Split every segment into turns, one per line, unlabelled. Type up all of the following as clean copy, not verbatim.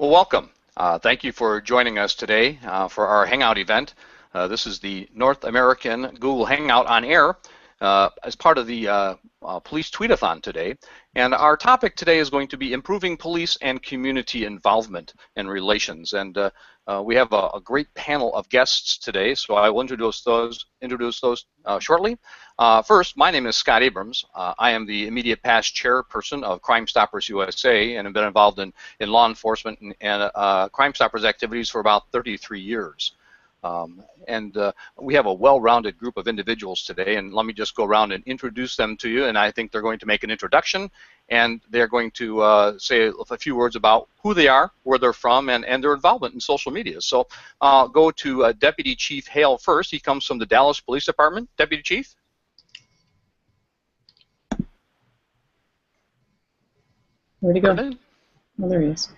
Well, welcome. Thank you for joining us today for our Hangout event. This is the North American Google Hangout on Air as part of the Police Tweet-A-Thon today. And our topic today is going to be improving police and community involvement and relations. And we have a great panel of guests today, so I will introduce those shortly. First, my name is Scott Abrams. I am the immediate past chairperson of Crime Stoppers USA and have been involved in law enforcement and Crime Stoppers activities for about 33 years. We have a well-rounded group of individuals today, and let me just go around and introduce them to you, and I think they're going to make an introduction, and they're going to say a few words about who they are, where they're from, and their involvement in social media. So I'll go to Deputy Chief Hale first. He comes from the Dallas Police Department. Deputy Chief?
Where'd he go? Oh, there he is.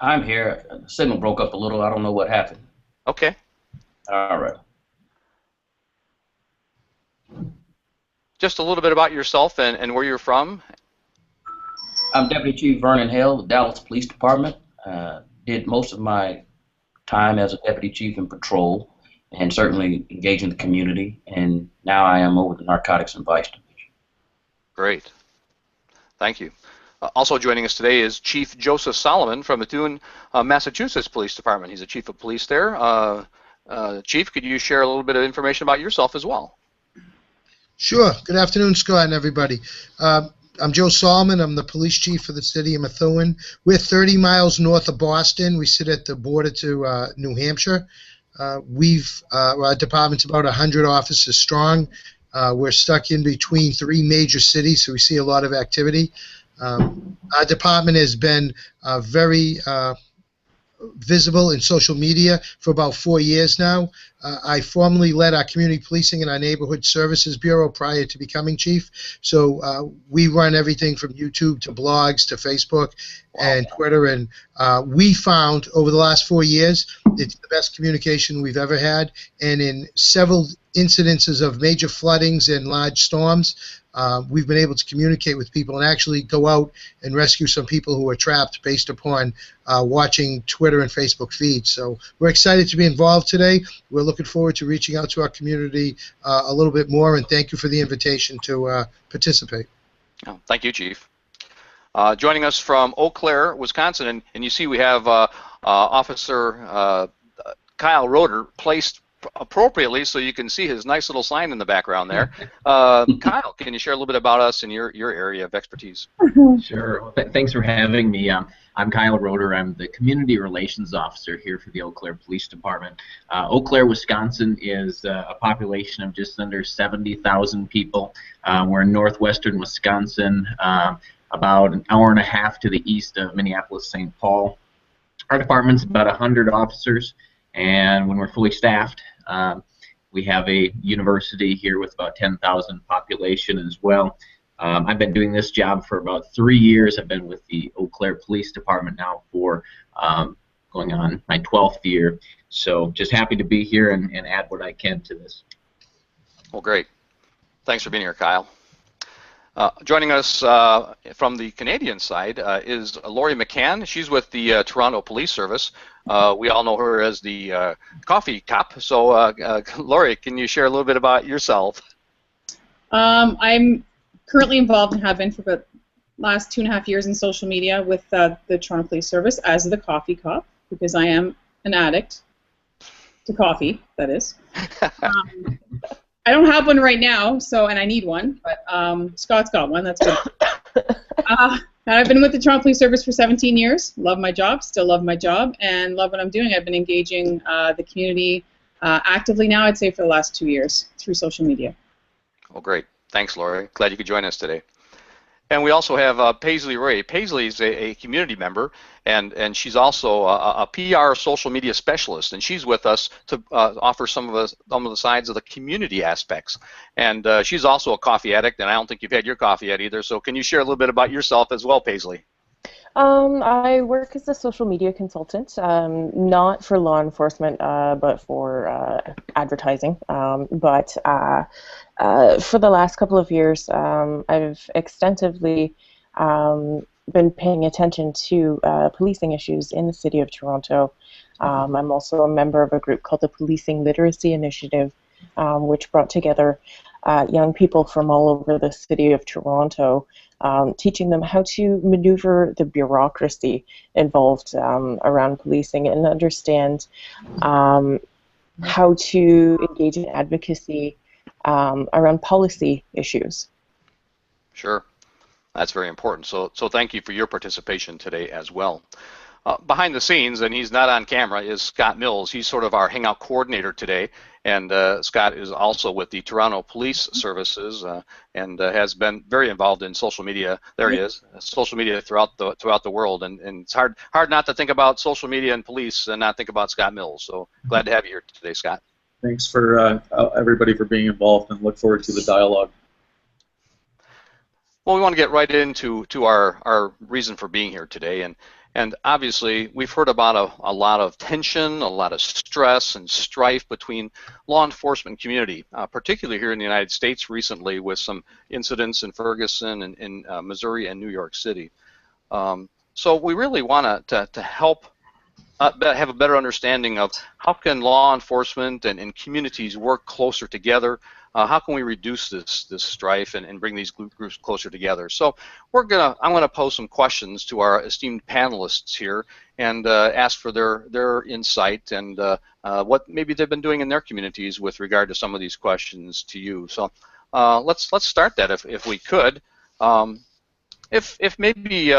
I'm here. The signal broke up a little. I don't know what happened.
Okay.
All right.
Just a little bit about yourself and where you're from.
I'm Deputy Chief Vernon Hale, the Dallas Police Department. Did most of my time as a Deputy Chief in patrol and certainly engaged in the community, and now I am over the Narcotics and Vice Division. Great.
Thank you. Also joining us today is Chief Joseph Solomon from Methuen, Massachusetts Police Department. He's a Chief of Police there. Chief, could you share a little bit of information about yourself as well?
Sure. Good afternoon, Scott and everybody. I'm Joe Solomon. I'm the Police Chief for the city of Methuen. We're 30 miles north of Boston. We sit at the border to New Hampshire. Our department's about 100 officers strong. We're stuck in between 3 major cities, so we see a lot of activity. Our department has been very visible in social media for about 4 years now. I formerly led our community policing and our neighborhood services bureau prior to becoming chief. So we run everything from YouTube to blogs to Facebook and Twitter, and we found over the last 4 years it's the best communication we've ever had. And in several incidences of major floodings and large storms, we've been able to communicate with people and actually go out and rescue some people who are trapped based upon watching Twitter and Facebook feeds. So we're excited to be involved today. We're looking forward to reaching out to our community a little bit more, and thank you for the invitation to participate.
Oh, thank you, Chief. Joining us from Eau Claire, Wisconsin, and you see we have Officer Kyle Roeder placed appropriately so you can see his nice little sign in the background there. Kyle, can you share a little bit about us and your area of expertise?
Sure. Well, thanks for having me. I'm Kyle Roeder. I'm the Community Relations Officer here for the Eau Claire Police Department. Eau Claire, Wisconsin is a population of just under 70,000 people. We're in northwestern Wisconsin, about an hour and a half to the east of Minneapolis-St. Paul. Our department's about 100 officers, and when we're fully staffed, we have a university here with about 10,000 population as well. I've been doing this job for about 3 years. I've been with the Eau Claire Police Department now for going on my 12th year. So just happy to be here and add what I can to this.
Well, great. Thanks for being here, Kyle. Joining us from the Canadian side is Lauri McCann. She's with the Toronto Police Service. We all know her as the coffee cop. So, Lauri, can you share a little bit about yourself?
I'm currently involved and have been for the last 2.5 years in social media with the Toronto Police Service as the coffee cop, because I am an addict to coffee, that is. I don't have one right now, and I need one, but Scott's got one. That's good. I've been with the Toronto Police Service for 17 years. Love my job, still love my job, and love what I'm doing. I've been engaging the community actively now, I'd say, for the last 2 years through social media.
Well, great. Thanks, Lauri. Glad you could join us today. And we also have Paisley Ray. Paisley is a community member, and she's also a PR social media specialist, and she's with us to offer some of the sides of the community aspects. And she's also a coffee addict, and I don't think you've had your coffee yet either. So can you share a little bit about yourself as well, Paisley?
I work as a social media consultant, not for law enforcement, but for advertising. But for the last couple of years, I've extensively been paying attention to policing issues in the city of Toronto. I'm also a member of a group called the Policing Literacy Initiative, which brought together young people from all over the city of Toronto, teaching them how to maneuver the bureaucracy involved around policing and understand how to engage in advocacy around policy issues.
Sure. That's very important. So thank you for your participation today as well. Behind the scenes, and he's not on camera, is Scott Mills. He's sort of our Hangout coordinator today, and Scott is also with the Toronto Police Services and has been very involved in social media. There he is, social media throughout the world, and it's hard not to think about social media and police and not think about Scott Mills. So glad to have you here today, Scott.
Thanks for everybody for being involved, and look forward to the dialogue.
Well, we want to get right into our reason for being here today, and obviously we've heard about a lot of tension, a lot of stress and strife between law enforcement community, particularly here in the United States recently with some incidents in Ferguson and in Missouri and New York City. So we really want to help have a better understanding of how can law enforcement and communities work closer together. How can we reduce this strife and bring these groups closer together? So I'm gonna pose some questions to our esteemed panelists here and ask for their insight and what maybe they've been doing in their communities with regard to some of these questions to you. So let's start that if we could. If maybe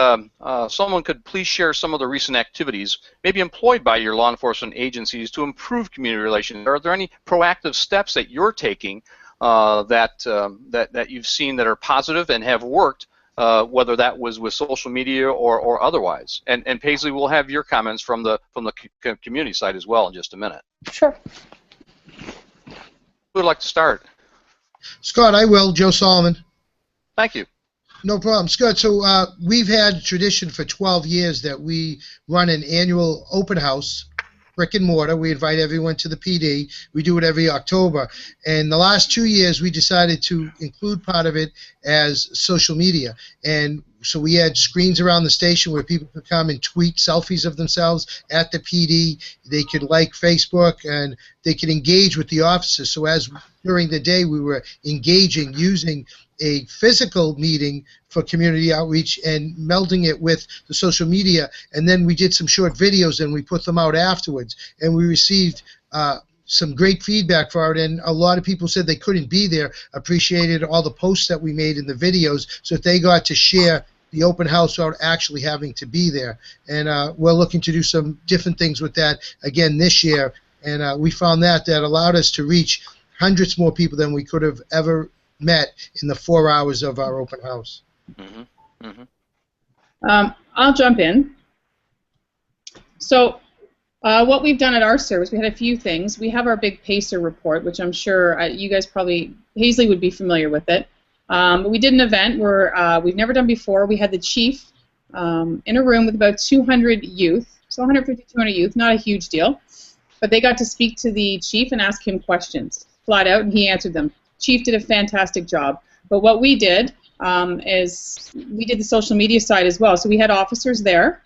someone could please share some of the recent activities maybe employed by your law enforcement agencies to improve community relations. Are there any proactive steps that you're taking that you've seen that are positive and have worked, whether that was with social media or otherwise? And Paisley, we'll have your comments from the community side as well in just a minute.
Sure.
Who would like to start?
Scott, I will. Joe Solomon.
Thank you.
No problem, Scott. So we've had tradition for 12 years that we run an annual open house, brick and mortar. We invite everyone to the PD. We do it every October. And the last 2 years, we decided to include part of it as social media. And so we had screens around the station where people could come and tweet selfies of themselves at the PD. They could like Facebook, and they could engage with the officers. So as during the day we were engaging using a physical meeting for community outreach and melding it with the social media, and then we did some short videos and we put them out afterwards, and we received some great feedback for it, and a lot of people said they couldn't be there, appreciated all the posts that we made in the videos so that they got to share the open house without actually having to be there. And we're looking to do some different things with that again this year, and we found that allowed us to reach hundreds more people than we could have ever met in the 4 hours of our open house.
Mm-hmm. Mm-hmm.
I'll jump in. So what we've done at our service, we had a few things. We have our big PACER report, which I'm sure you guys probably, Paisley would be familiar with it. But we did an event where we've never done before. We had the chief in a room with about 200 youth, so 150, 200 youth, not a huge deal. But they got to speak to the chief and ask him questions, flat out, and he answered them. Chief did a fantastic job. But what we did is we did the social media side as well. So we had officers there.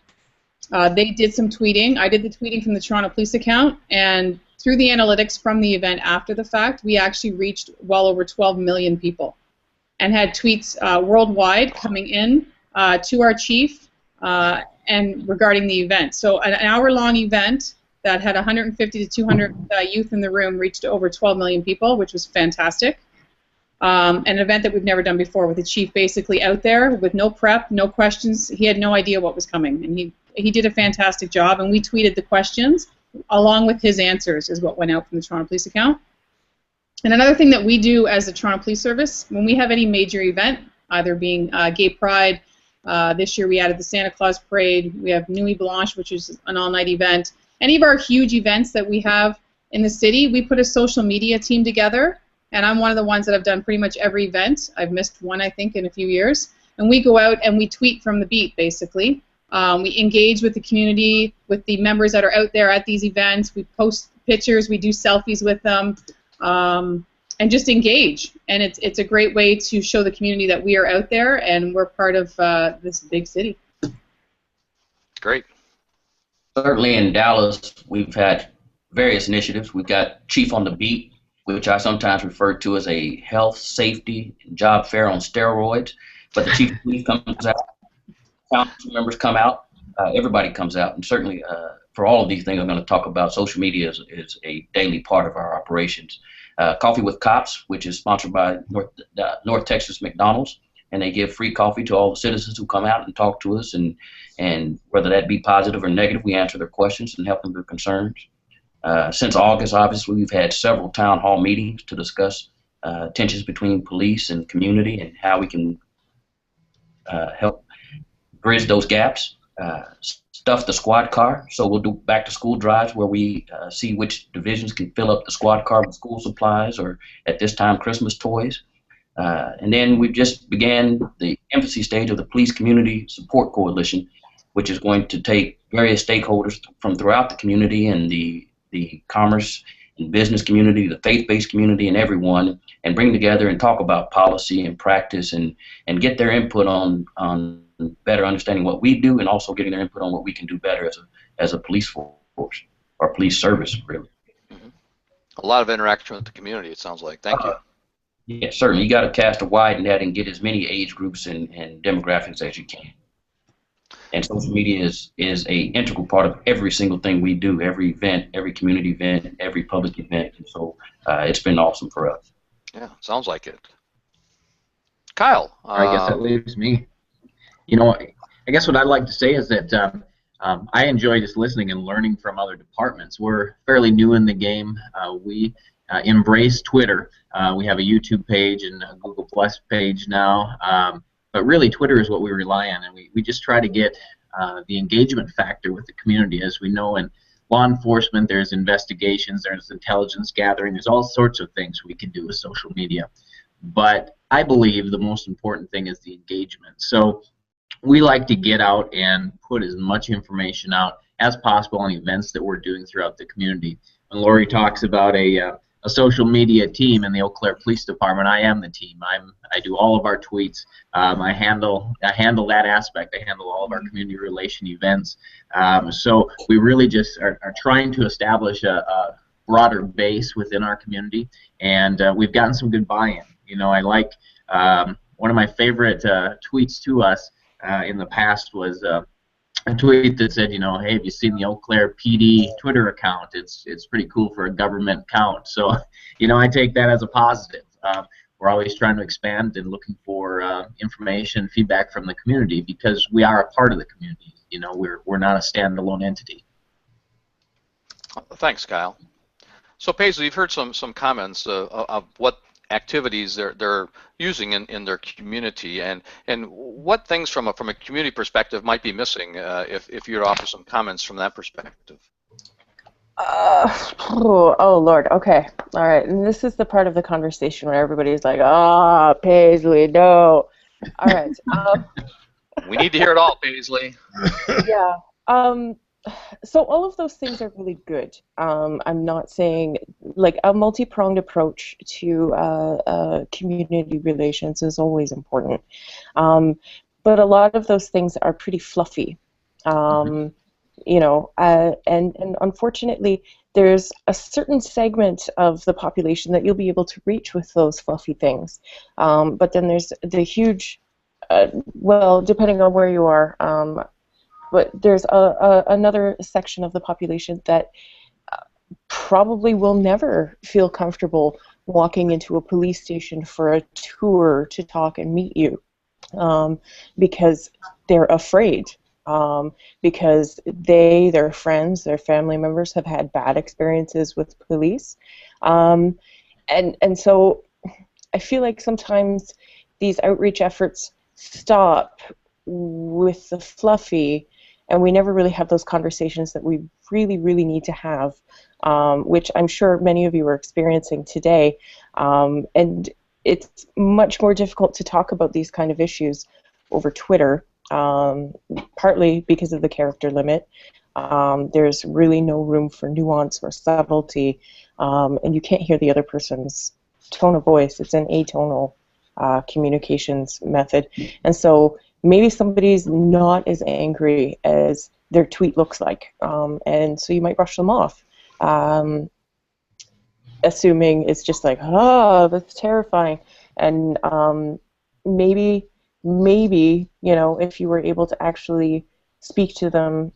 They did some tweeting. I did the tweeting from the Toronto Police account, and through the analytics from the event after the fact, we actually reached well over 12 million people and had tweets worldwide coming in to our chief and regarding the event. So an hour-long event that had 150 to 200 youth in the room reached over 12 million people, which was fantastic. An event that we've never done before, with the chief basically out there with no prep, no questions. He had no idea what was coming, and he did a fantastic job, and we tweeted the questions along with his answers is what went out from the Toronto Police account. And another thing that we do as the Toronto Police Service, when we have any major event, either being Gay Pride, this year we added the Santa Claus Parade, we have Nuit Blanche, which is an all-night event. Any of our huge events that we have in the city, we put a social media team together, and I'm one of the ones that have done pretty much every event. I've missed one, I think, in a few years. And we go out and we tweet from the beat, basically. We engage with the community, with the members that are out there at these events. We post pictures, we do selfies with them, and just engage. And it's a great way to show the community that we are out there and we're part of this big city.
Great.
Certainly in Dallas, we've had various initiatives. We've got Chief on the Beat, which I sometimes refer to as a health, safety, and job fair on steroids. But the chief of police comes out, council members come out, everybody comes out, and certainly for all of these things I'm going to talk about, social media is a daily part of our operations. Coffee with Cops, which is sponsored by North Texas McDonald's, and they give free coffee to all the citizens who come out and talk to us, and whether that be positive or negative, we answer their questions and help them with their concerns. Since August, obviously, we've had several town hall meetings to discuss tensions between police and community and how we can help bridge those gaps. Stuff the squad car, so we'll do back to school drives where we see which divisions can fill up the squad car with school supplies or at this time Christmas toys. And then we just began the infancy stage of the Police Community Support Coalition, which is going to take various stakeholders from throughout the community and the commerce and business community, the faith-based community, and everyone, and bring together and talk about policy and practice and get their input on better understanding what we do and also getting their input on what we can do better as a police force or police service, really.
Mm-hmm. A lot of interaction with the community, it sounds like. Thank you.
Yeah, certainly. You got to cast a wide net and get as many age groups and demographics as you can. And social media is a integral part of every single thing we do, every event, every community event, every public event. And so it's been awesome for us.
Yeah, sounds like it. Kyle.
I guess that leaves me. You know, I guess what I'd like to say is that I enjoy just listening and learning from other departments. We're fairly new in the game. We embrace Twitter. We have a YouTube page and a Google Plus page now. But really, Twitter is what we rely on, and we just try to get the engagement factor with the community. As we know, in law enforcement, there's investigations, there's intelligence gathering, there's all sorts of things we can do with social media. But I believe the most important thing is the engagement. So we like to get out and put as much information out as possible on events that we're doing throughout the community. When Lauri talks about a social media team in the Eau Claire Police Department, I am the team. I do all of our tweets. I handle that aspect. I handle all of our community relation events. So we really just are trying to establish a broader base within our community, and we've gotten some good buy-in. You know, I like one of my favorite tweets to us in the past was a tweet that said, you know, hey, have you seen the Eau Claire PD Twitter account? It's pretty cool for a government account. So, you know, I take that as a positive. We're always trying to expand and looking for information, feedback from the community because we are a part of the community. You know, we're not a standalone entity.
Thanks, Kyle. So, Paisley, you've heard some comments of what activities they're using in their community, and what things from a community perspective might be missing if you'd offer some comments from that perspective.
Oh Lord, okay, all right, and this is the part of the conversation where everybody's like, ah, Paisley, no. All right.
We need to hear it all, Paisley.
Yeah. So all of those things are really good. I'm not saying, like, a multi-pronged approach to community relations is always important. But a lot of those things are pretty fluffy. You know, and unfortunately, there's a certain segment of the population that you'll be able to reach with those fluffy things. But then there's the huge, well, depending on where you are, but there's another section of the population that probably will never feel comfortable walking into a police station for a tour to talk and meet you because they're afraid, because their friends, their family members have had bad experiences with police. And so I feel like sometimes these outreach efforts stop with the fluffy, and we never really have those conversations that we really, really need to have, which I'm sure many of you are experiencing today. And it's much more difficult to talk about these kind of issues over Twitter, partly because of the character limit. There's really no room for nuance or subtlety, and you can't hear the other person's tone of voice. It's an atonal communications method. And so maybe somebody's not as angry as their tweet looks like, and so you might brush them off, assuming it's just like, oh, that's terrifying, and maybe if you were able to actually speak to them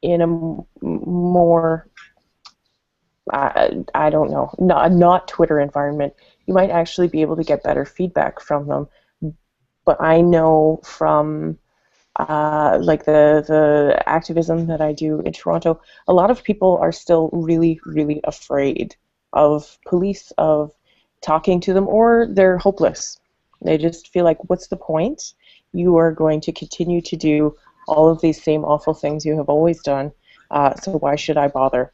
in a more I don't know, not Twitter environment, you might actually be able to get better feedback from them. But I know from like the activism that I do in Toronto, a lot of people are still really, really afraid of police, of talking to them, or they're hopeless. They just feel like, what's the point? You are going to continue to do all of these same awful things you have always done, so why should I bother?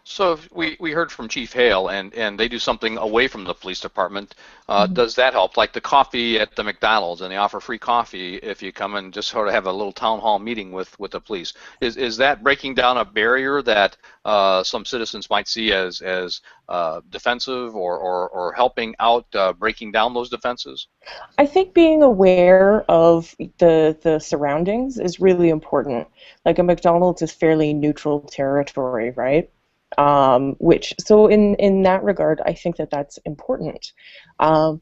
So we heard from Chief Hale, and they do something away from the police department. Does that help? Like the coffee at the McDonald's, and they offer free coffee if you come and just sort of have a little town hall meeting with the police. Is that breaking down a barrier that some citizens might see as defensive or helping out breaking down those defenses?
I think being aware of the surroundings is really important. Like a McDonald's is fairly neutral territory, right? So in that regard, I think that's important. But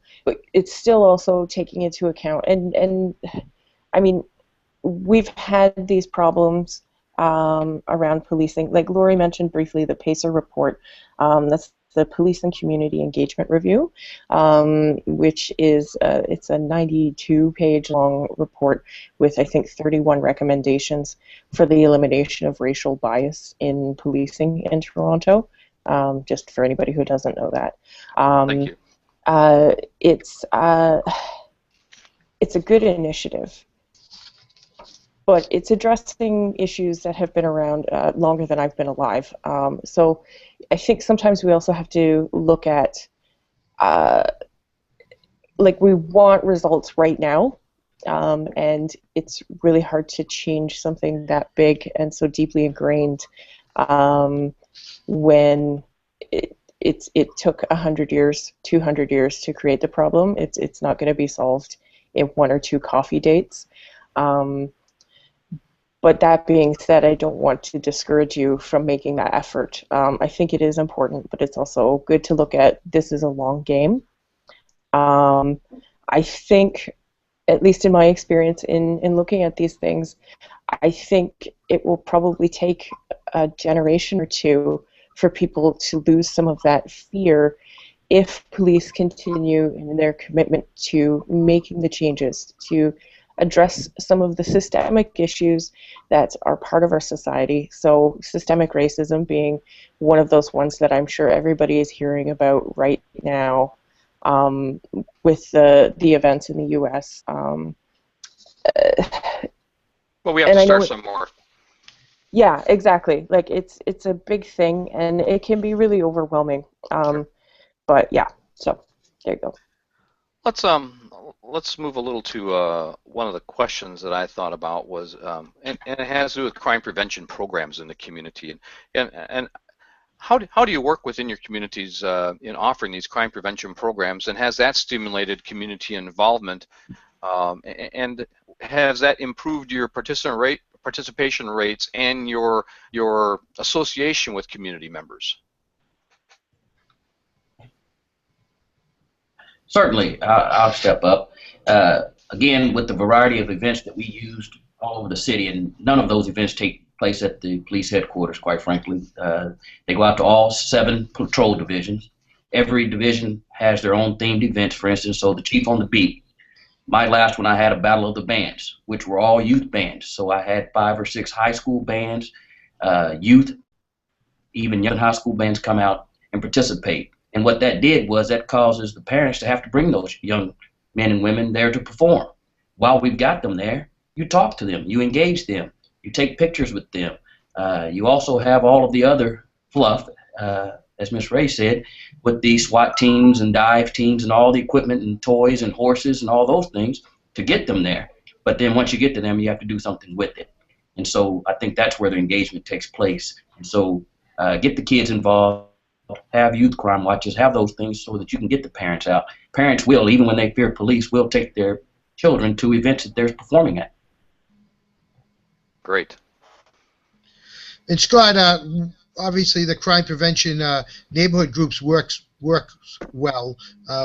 it's still also taking into account, and I mean, we've had these problems around policing. Like Lauri mentioned briefly, the PACER report. That's the Police and Community Engagement Review, which is it's a 92-page long report with, I think, 31 recommendations for the elimination of racial bias in policing in Toronto, just for anybody who doesn't know that.
Thank you.
It's a good initiative, but it's addressing issues that have been around longer than I've been alive. So I think sometimes we also have to look at, like, we want results right now, and it's really hard to change something that big and so deeply ingrained when it took 100 years, 200 years to create the problem. It's not going to be solved in 1 or 2 coffee dates. But that being said, I don't want to discourage you from making that effort. I think it is important, but it's also good to look at this is a long game. I think, at least in my experience in looking at these things, I think it will probably take a generation or 2 for people to lose some of that fear if police continue in their commitment to making the changes, to address some of the systemic issues that are part of our society. So systemic racism being one of those ones that I'm sure everybody is hearing about right now with the events in the U.S.
Well, we have to start somewhere.
Yeah, exactly. Like it's a big thing, and it can be really overwhelming.
Sure.
But yeah, so there you go.
Let's move a little to one of the questions that I thought about was, and it has to do with crime prevention programs in the community, and how do you work within your communities in offering these crime prevention programs, and has that stimulated community involvement, and has that improved your participation rates and your association with community members?
Certainly, I'll step up. Again, with the variety of events that we used all over the city, and none of those events take place at the police headquarters, quite frankly. They go out to all 7 patrol divisions. Every division has their own themed events, for instance, so the chief on the beat. My last one, I had a battle of the bands, which were all youth bands. So I had 5 or 6 high school bands, youth, even young high school bands come out and participate. And what that did was that causes the parents to have to bring those young men and women there to perform. While we've got them there, you talk to them, you engage them, you take pictures with them. You also have all of the other fluff, as Ms. Ray said, with the SWAT teams and dive teams and all the equipment and toys and horses and all those things to get them there. But then once you get to them, you have to do something with it. And so I think that's where the engagement takes place. And so get the kids involved. Have youth crime watches, have those things so that you can get the parents out. Parents will, even when they fear police, will take their children to events that they're performing at.
Great.
And Scott, obviously the crime prevention neighborhood groups work well.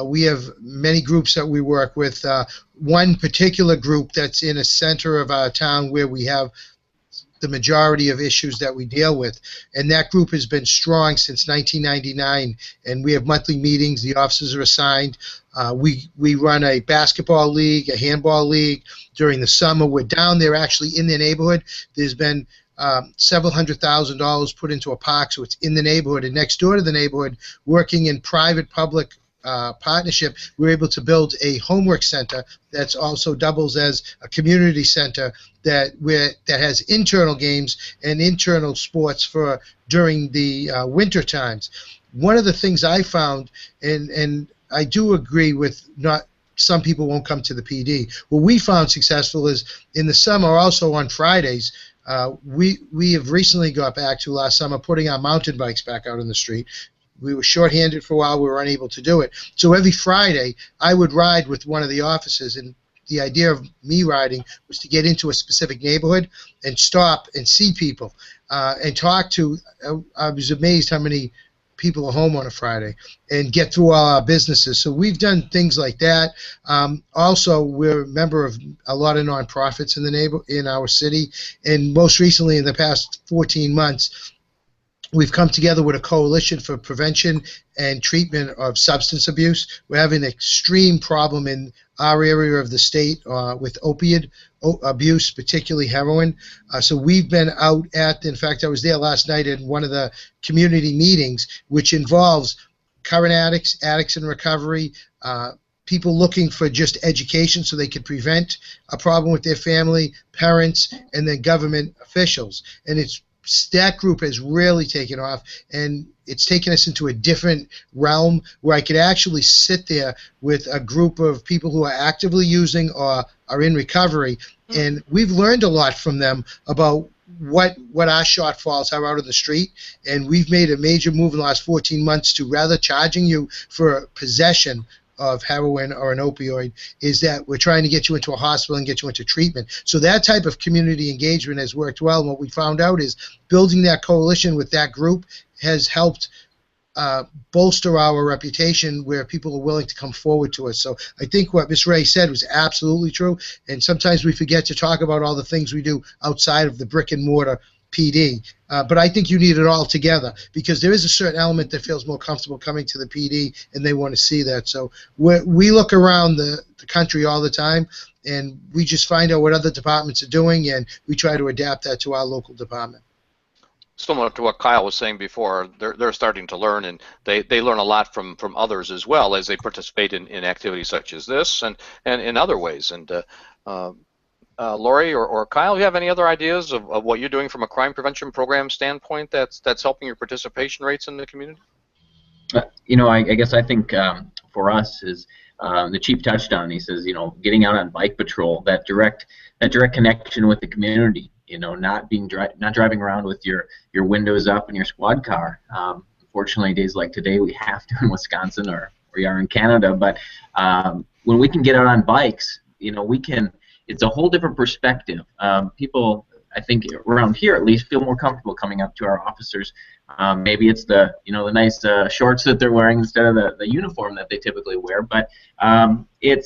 We have many groups that we work with. One particular group that's in a center of our town where we have the majority of issues that we deal with, and that group has been strong since 1999, and we have monthly meetings. The officers are assigned. We run a basketball league, a handball league. During the summer, we're down there actually in the neighborhood. There's been several $100,000 put into a park, so it's in the neighborhood. And next door to the neighborhood, working in private-public partnership, we're able to build a homework center that's also doubles as a community center that has internal games and internal sports for during the winter times. One of the things I found, and I do agree with not some people won't come to the PD. What we found successful is in the summer, also on Fridays, we have recently got back to last summer putting our mountain bikes back out in the street. We were short-handed for a while. We were unable to do it. So every Friday, I would ride with one of the officers, and the idea of me riding was to get into a specific neighborhood and stop and see people and talk to. I was amazed how many people are home on a Friday and get through all our businesses. So we've done things like that. Also, we're a member of a lot of nonprofits in our city, and most recently in the past 14 months, we've come together with a coalition for prevention and treatment of substance abuse. We're having an extreme problem in our area of the state with opiate abuse, particularly heroin. So we've been out in fact, I was there last night at one of the community meetings, which involves current addicts in recovery, people looking for just education so they can prevent a problem with their family, parents, and then government officials. And that group has really taken off, and it's taken us into a different realm where I could actually sit there with a group of people who are actively using or are in recovery, and we've learned a lot from them about what our shortfalls are out of the street, and we've made a major move in the last 14 months to, rather charging you for possession of heroin or an opioid, is that we're trying to get you into a hospital and get you into treatment. So that type of community engagement has worked well, and what we found out is building that coalition with that group has helped bolster our reputation where people are willing to come forward to us. So I think what Ms. Ray said was absolutely true, and sometimes we forget to talk about all the things we do outside of the brick and mortar PD. But I think you need it all together, because there is a certain element that feels more comfortable coming to the PD, and they want to see that. So we look around the country all the time, and we just find out what other departments are doing, and we try to adapt that to our local department.
Similar to what Kyle was saying before, they're starting to learn, and they learn a lot from others as well as they participate in activities such as this and in other ways. And Lauri or Kyle, you have any other ideas of what you're doing from a crime prevention program standpoint that's helping your participation rates in the community?
I guess I think for us is the chief touched on. He says, getting out on bike patrol, that direct connection with the community. Not driving around with your windows up in your squad car. Unfortunately, days like today we have to in Wisconsin, or we are in Canada. But when we can get out on bikes, we can. It's a whole different perspective. People, I think, around here at least, feel more comfortable coming up to our officers. Maybe it's the nice shorts that they're wearing instead of the uniform that they typically wear. But it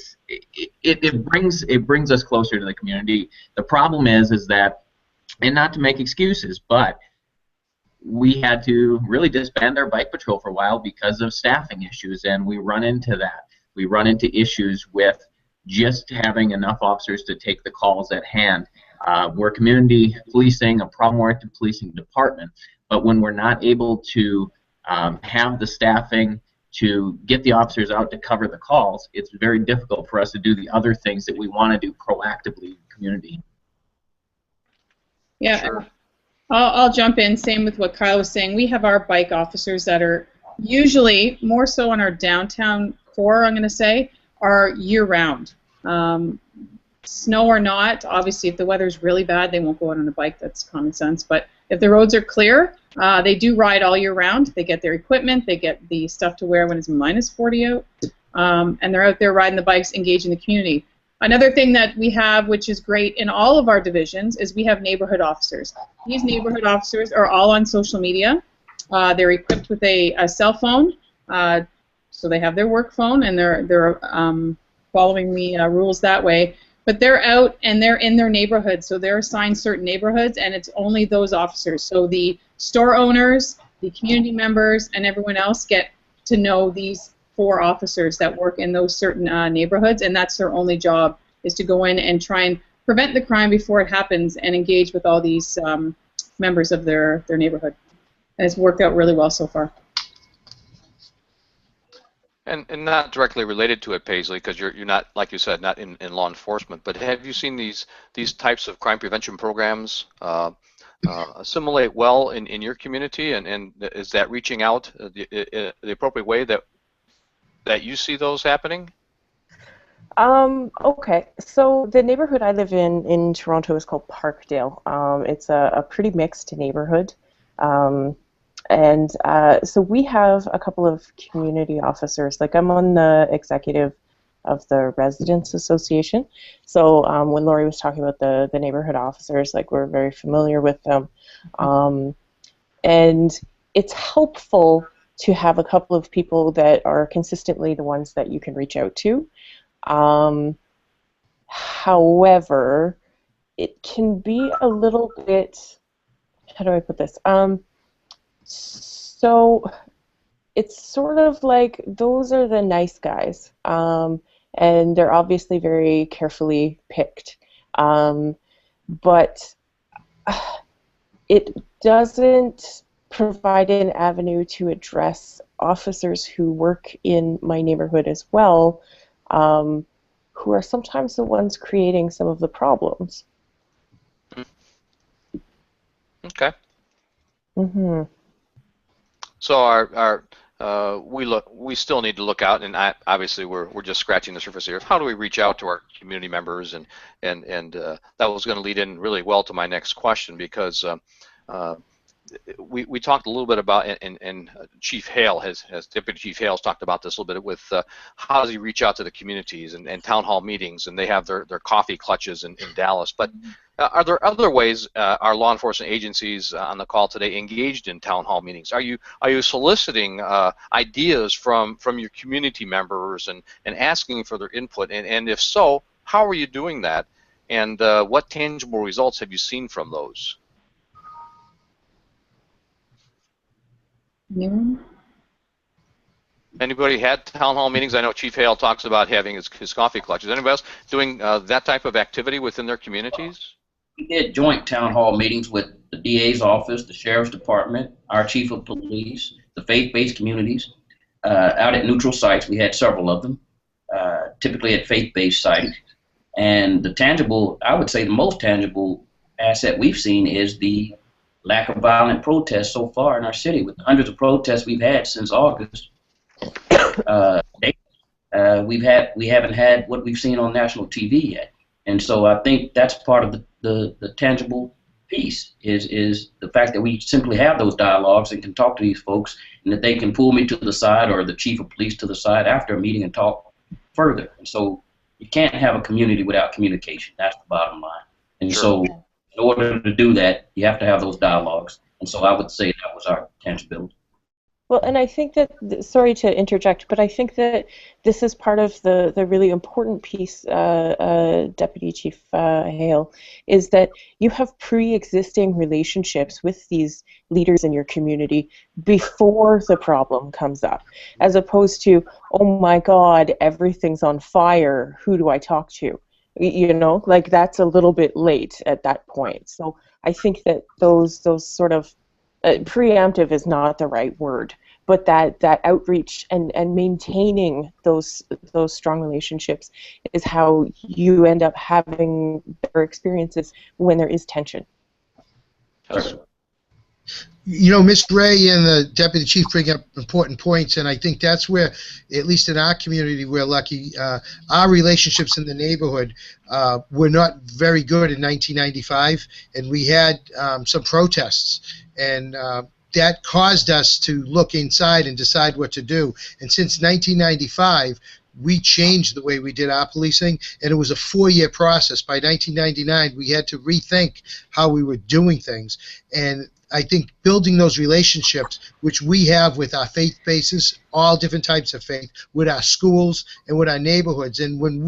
brings us closer to the community. The problem is that, and not to make excuses, but we had to really disband our bike patrol for a while because of staffing issues, and we run into that. We run into issues with just having enough officers to take the calls at hand. We're community policing, a problem-oriented policing department, but when we're not able to have the staffing to get the officers out to cover the calls, it's very difficult for us to do the other things that we want to do proactively in the community.
Yeah,
sure.
I'll jump in. Same with what Kyle was saying. We have our bike officers that are usually more so on our downtown core, I'm going to say, are year-round. Snow or not, obviously if the weather's really bad, they won't go out on a bike. That's common sense. But if the roads are clear, they do ride all year round. They get their equipment. They get the stuff to wear when it's -40 out. And they're out there riding the bikes, engaging the community. Another thing that we have, which is great in all of our divisions, is we have neighborhood officers. These neighborhood officers are all on social media. They're equipped with a cell phone, so they have their work phone, and they're following the rules that way. But they're out and they're in their neighborhoods, so they're assigned certain neighborhoods, and it's only those officers. So the store owners, the community members, and everyone else get to know these 4 officers that work in those certain neighborhoods, and that's their only job, is to go in and try and prevent the crime before it happens and engage with all these members of their neighborhood. And it's worked out really well so far.
And not directly related to it, Paisley, because you're not, like you said, not in law enforcement, but have you seen these types of crime prevention programs assimilate well in your community, and is that reaching out the appropriate way that you see those happening?
Okay, so the neighborhood I live in Toronto is called Parkdale. It's a pretty mixed neighborhood. And so we have a couple of community officers. Like, I'm on the executive of the Residents Association. So when Lauri was talking about the neighborhood officers, like, we're very familiar with them. And it's helpful to have a couple of people that are consistently the ones that you can reach out to. However, it can be a little bit, how do I put this? So it's sort of like, those are the nice guys, and they're obviously very carefully picked, but it doesn't provide an avenue to address officers who work in my neighborhood as well, who are sometimes the ones creating some of the problems.
Okay.
Mm-hmm.
So we still need to look out, and obviously we're just scratching the surface here. How do we reach out to our community members, and that was going to lead in really well to my next question, because we talked a little bit about, and Chief Hale Deputy Chief Hale's talked about this a little bit with how does he reach out to the communities and town hall meetings, and they have their coffee clutches in Dallas. But are there other ways our law enforcement agencies on the call today engaged in town hall meetings? Are you soliciting ideas from your community members and asking for their input? And if so, how are you doing that? And what tangible results have you seen from those?
Yeah.
Anybody had town hall meetings? I know Chief Hale talks about having his coffee clutches. Anybody else doing that type of activity within their communities?
We did joint town hall meetings with the DA's office, the Sheriff's Department, our Chief of Police, the faith-based communities. Out at neutral sites, we had several of them, typically at faith-based sites. And the tangible, I would say the most tangible asset we've seen is the lack of violent protests so far in our city. With the hundreds of protests we've had since August, we haven't had what we've seen on national TV yet. And so I think that's part of the tangible piece is the fact that we simply have those dialogues and can talk to these folks, and that they can pull me to the side or the chief of police to the side after a meeting and talk further. And so you can't have a community without communication. That's the bottom line. And
Sure.
So in order to do that, you have to have those dialogues. And so I would say that was our tangibility.
Well, and I think that, sorry to interject, but I think that this is part of the really important piece, Deputy Chief Hale, is that you have pre-existing relationships with these leaders in your community before the problem comes up, as opposed to, oh my God, everything's on fire, who do I talk to? You know, like, that's a little bit late at that point. So I think that those sort of preemptive is not the right word, but that outreach and maintaining those strong relationships is how you end up having better experiences when there is tension.
Yes.
You know, Ms. Ray and the Deputy Chief bring up important points, and I think that's where, at least in our community, we're lucky. Our relationships in the neighborhood were not very good in 1995, and we had some protests, and that caused us to look inside and decide what to do. And since 1995, we changed the way we did our policing, and it was a 4-year process. By 1999, we had to rethink how we were doing things, and I think building those relationships, which we have with our faith bases, all different types of faith, with our schools and with our neighborhoods. And when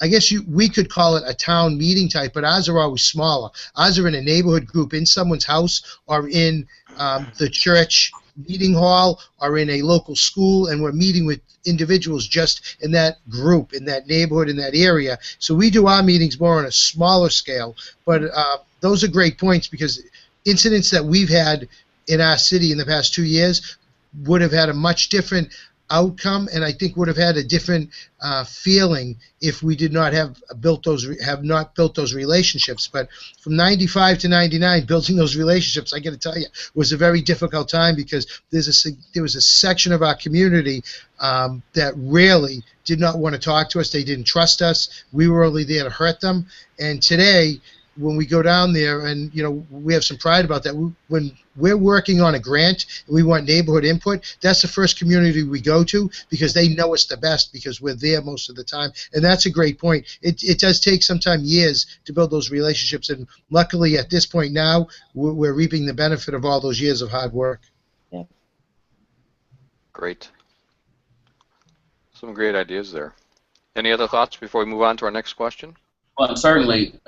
I guess we could call it a town meeting type, but ours are always smaller. Ours are in a neighborhood group in someone's house or in the church meeting hall or in a local school, and we're meeting with individuals just in that group, in that neighborhood, in that area. So we do our meetings more on a smaller scale, but those are great points, because incidents that we've had in our city in the past 2 years would have had a much different outcome, and I think would have had a different feeling if we did not have built those relationships. But from 95 to 99, building those relationships, I got to tell you, was a very difficult time, because there was a section of our community that really did not want to talk to us. They didn't trust us. We were only there to hurt them. And today, when we go down there, and we have some pride about that. When we're working on a grant and we want neighborhood input, that's the first community we go to, because they know us the best, because we're there most of the time. And that's a great point. It does take sometimes years to build those relationships, and luckily at this point now, we're reaping the benefit of all those years of hard work.
Yeah.
Great. Some great ideas there. Any other thoughts before we move on to our next question?
Well, and certainly,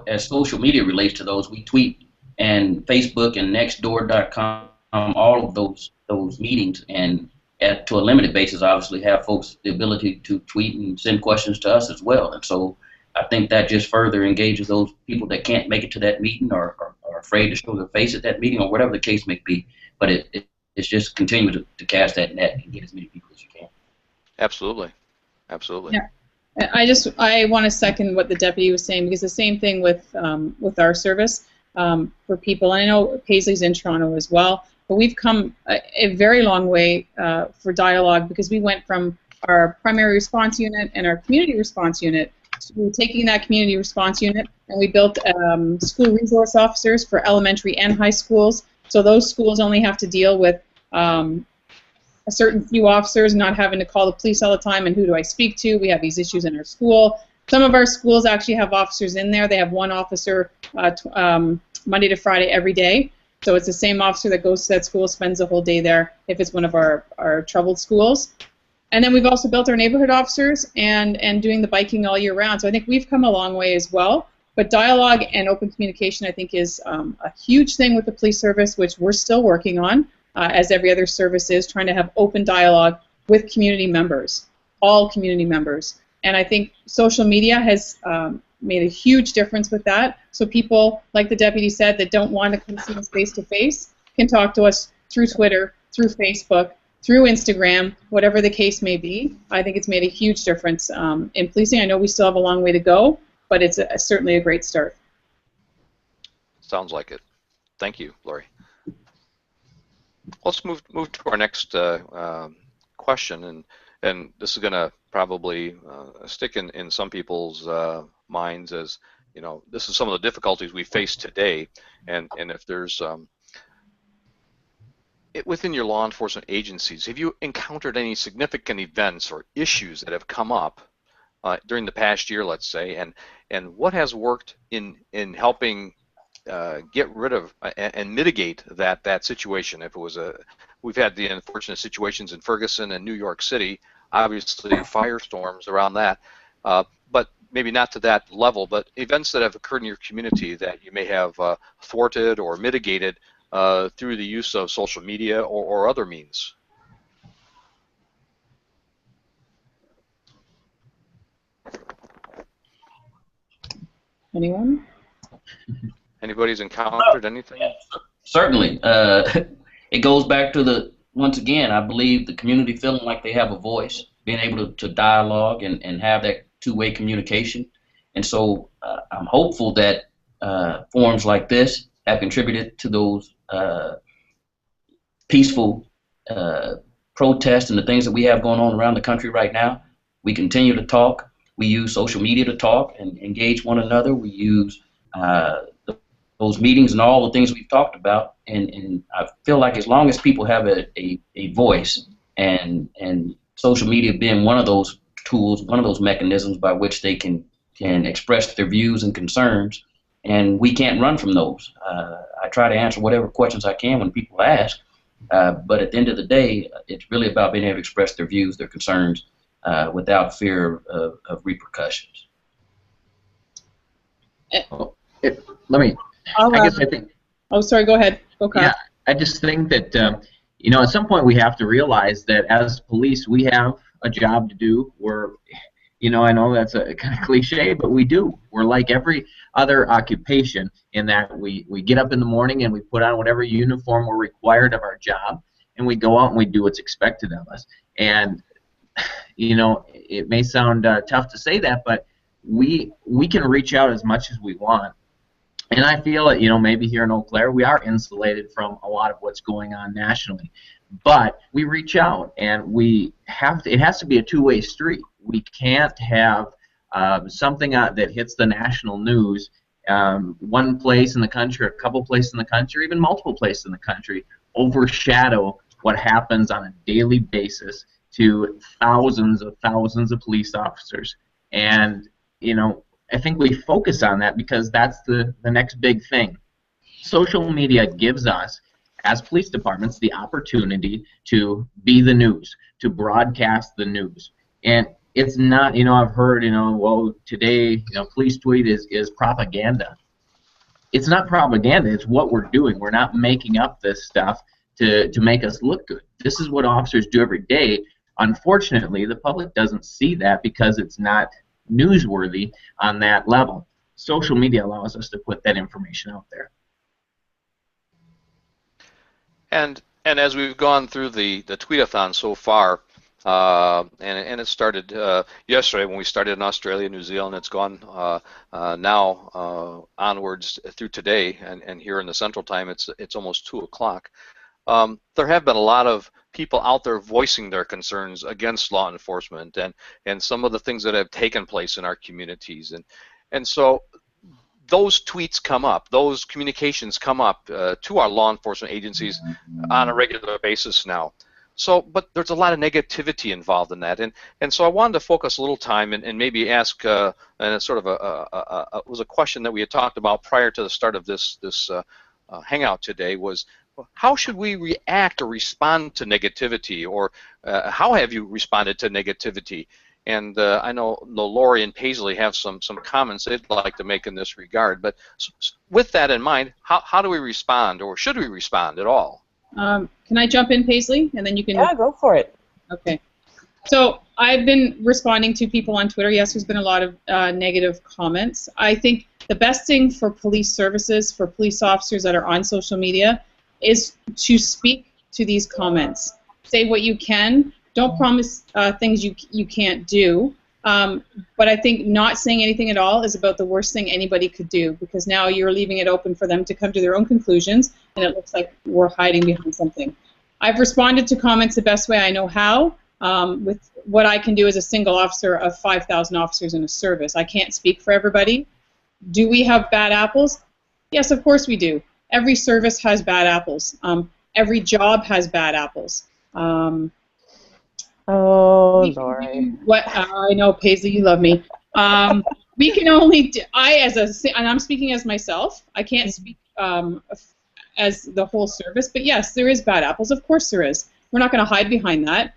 as social media relates to those, we tweet, and Facebook and Nextdoor.com, all of those meetings, and to a limited basis, obviously, have folks the ability to tweet and send questions to us as well. And so I think that just further engages those people that can't make it to that meeting, or are afraid to show their face at that meeting, or whatever the case may be. But it's just continue to cast that net and get as many people as you can.
Absolutely. Absolutely.
Yeah. I want to second what the deputy was saying, because the same thing with our service for people, and I know Paisley's in Toronto as well, but we've come a very long way for dialogue, because we went from our primary response unit and our community response unit to taking that community response unit, and we built school resource officers for elementary and high schools, so those schools only have to deal with a certain few officers, not having to call the police all the time, and who do I speak to? We have these issues in our school. Some of our schools actually have officers in there. They have one officer Monday to Friday every day. So it's the same officer that goes to that school, spends the whole day there if it's one of our troubled schools. And then we've also built our neighborhood officers and doing the biking all year round. So I think we've come a long way as well. But dialogue and open communication, I think, is a huge thing with the police service, which we're still working on. As every other service is, trying to have open dialogue with community members, all community members. And I think social media has made a huge difference with that. So people, like the deputy said, that don't want to come see us face-to-face can talk to us through Twitter, through Facebook, through Instagram, whatever the case may be. I think it's made a huge difference in policing. I know we still have a long way to go, but it's certainly a great start.
Sounds like it. Thank you, Lauri. Let's move to our next question, and this is going to probably stick in some people's minds, as this is some of the difficulties we face today, and if there's within your law enforcement agencies, have you encountered any significant events or issues that have come up during the past year, let's say, and what has worked in helping get rid of and mitigate that situation? If it was we've had the unfortunate situations in Ferguson and New York City, obviously firestorms around that, but maybe not to that level, but events that have occurred in your community that you may have thwarted or mitigated through the use of social media or other means.
Anyone?
Anybody's encountered anything?
Certainly. It goes back to once again, I believe the community feeling like they have a voice, being able to dialogue and have that two-way communication. And so I'm hopeful that forums like this have contributed to those peaceful protests and the things that we have going on around the country right now. We continue to talk. We use social media to talk and engage one another. We use those meetings and all the things we've talked about, and I feel like as long as people have a voice, and social media being one of those tools, one of those mechanisms by which they can express their views and concerns, and we can't run from those. I try to answer whatever questions I can when people ask, but at the end of the day, it's really about being able to express their views, their concerns, without fear of repercussions.
Let me. I guess I think.
Oh, sorry. Go ahead. Go, Kyle.
Yeah, I just think that at some point we have to realize that as police, we have a job to do. I know that's a kind of cliche, but we do. We're like every other occupation in that we get up in the morning and we put on whatever uniform we're required of our job, and we go out and we do what's expected of us. And it may sound tough to say that, but we can reach out as much as we want. And I feel that, maybe here in Eau Claire, we are insulated from a lot of what's going on nationally. But we reach out, and it has to be a two-way street. We can't have something that hits the national news one place in the country, a couple places in the country, even multiple places in the country, overshadow what happens on a daily basis to thousands of police officers. And, I think we focus on that because that's the next big thing. Social media gives us, as police departments, the opportunity to be the news, to broadcast the news. And it's not, I've heard, well, today, police tweet is propaganda. It's not propaganda. It's what we're doing. We're not making up this stuff to make us look good. This is what officers do every day. Unfortunately, the public doesn't see that because it's not newsworthy on that level. Social media allows us to put that information out there.
And as we've gone through the Tweet-A-Thon so far, and it started yesterday when we started in Australia, New Zealand. It's gone now onwards through today, and here in the Central Time, it's almost 2 o'clock. There have been a lot of people out there voicing their concerns against law enforcement and some of the things that have taken place in our communities, and so those tweets come up, those communications come up to our law enforcement agencies on a regular basis now. So, but there's a lot of negativity involved in that, and so I wanted to focus a little time and maybe ask, and it's sort of it was a question that we had talked about prior to the start of this Hangout today, was how should we react or respond to negativity, or how have you responded to negativity? And I know Lauri and Paisley have some comments they'd like to make in this regard, but with that in mind, how do we respond, or should we respond at all?
Can I jump in, Paisley, and then you can...
Yeah, go for it.
Okay. So I've been responding to people on Twitter. Yes, there's been a lot of negative comments. I think the best thing for police services, for police officers that are on social media, is to speak to these comments. Say what you can. Don't promise things you can't do. But I think not saying anything at all is about the worst thing anybody could do, because now you're leaving it open for them to come to their own conclusions, and it looks like we're hiding behind something. I've responded to comments the best way I know how, with what I can do as a single officer of 5,000 officers in a service. I can't speak for everybody. Do we have bad apples? Yes, of course we do. Every service has bad apples. Every job has bad apples.
Oh, Lauri.
I know, Paisley, you love me. We can only and I'm speaking as myself. I can't speak as the whole service, but yes, there is bad apples. Of course there is. We're not going to hide behind that.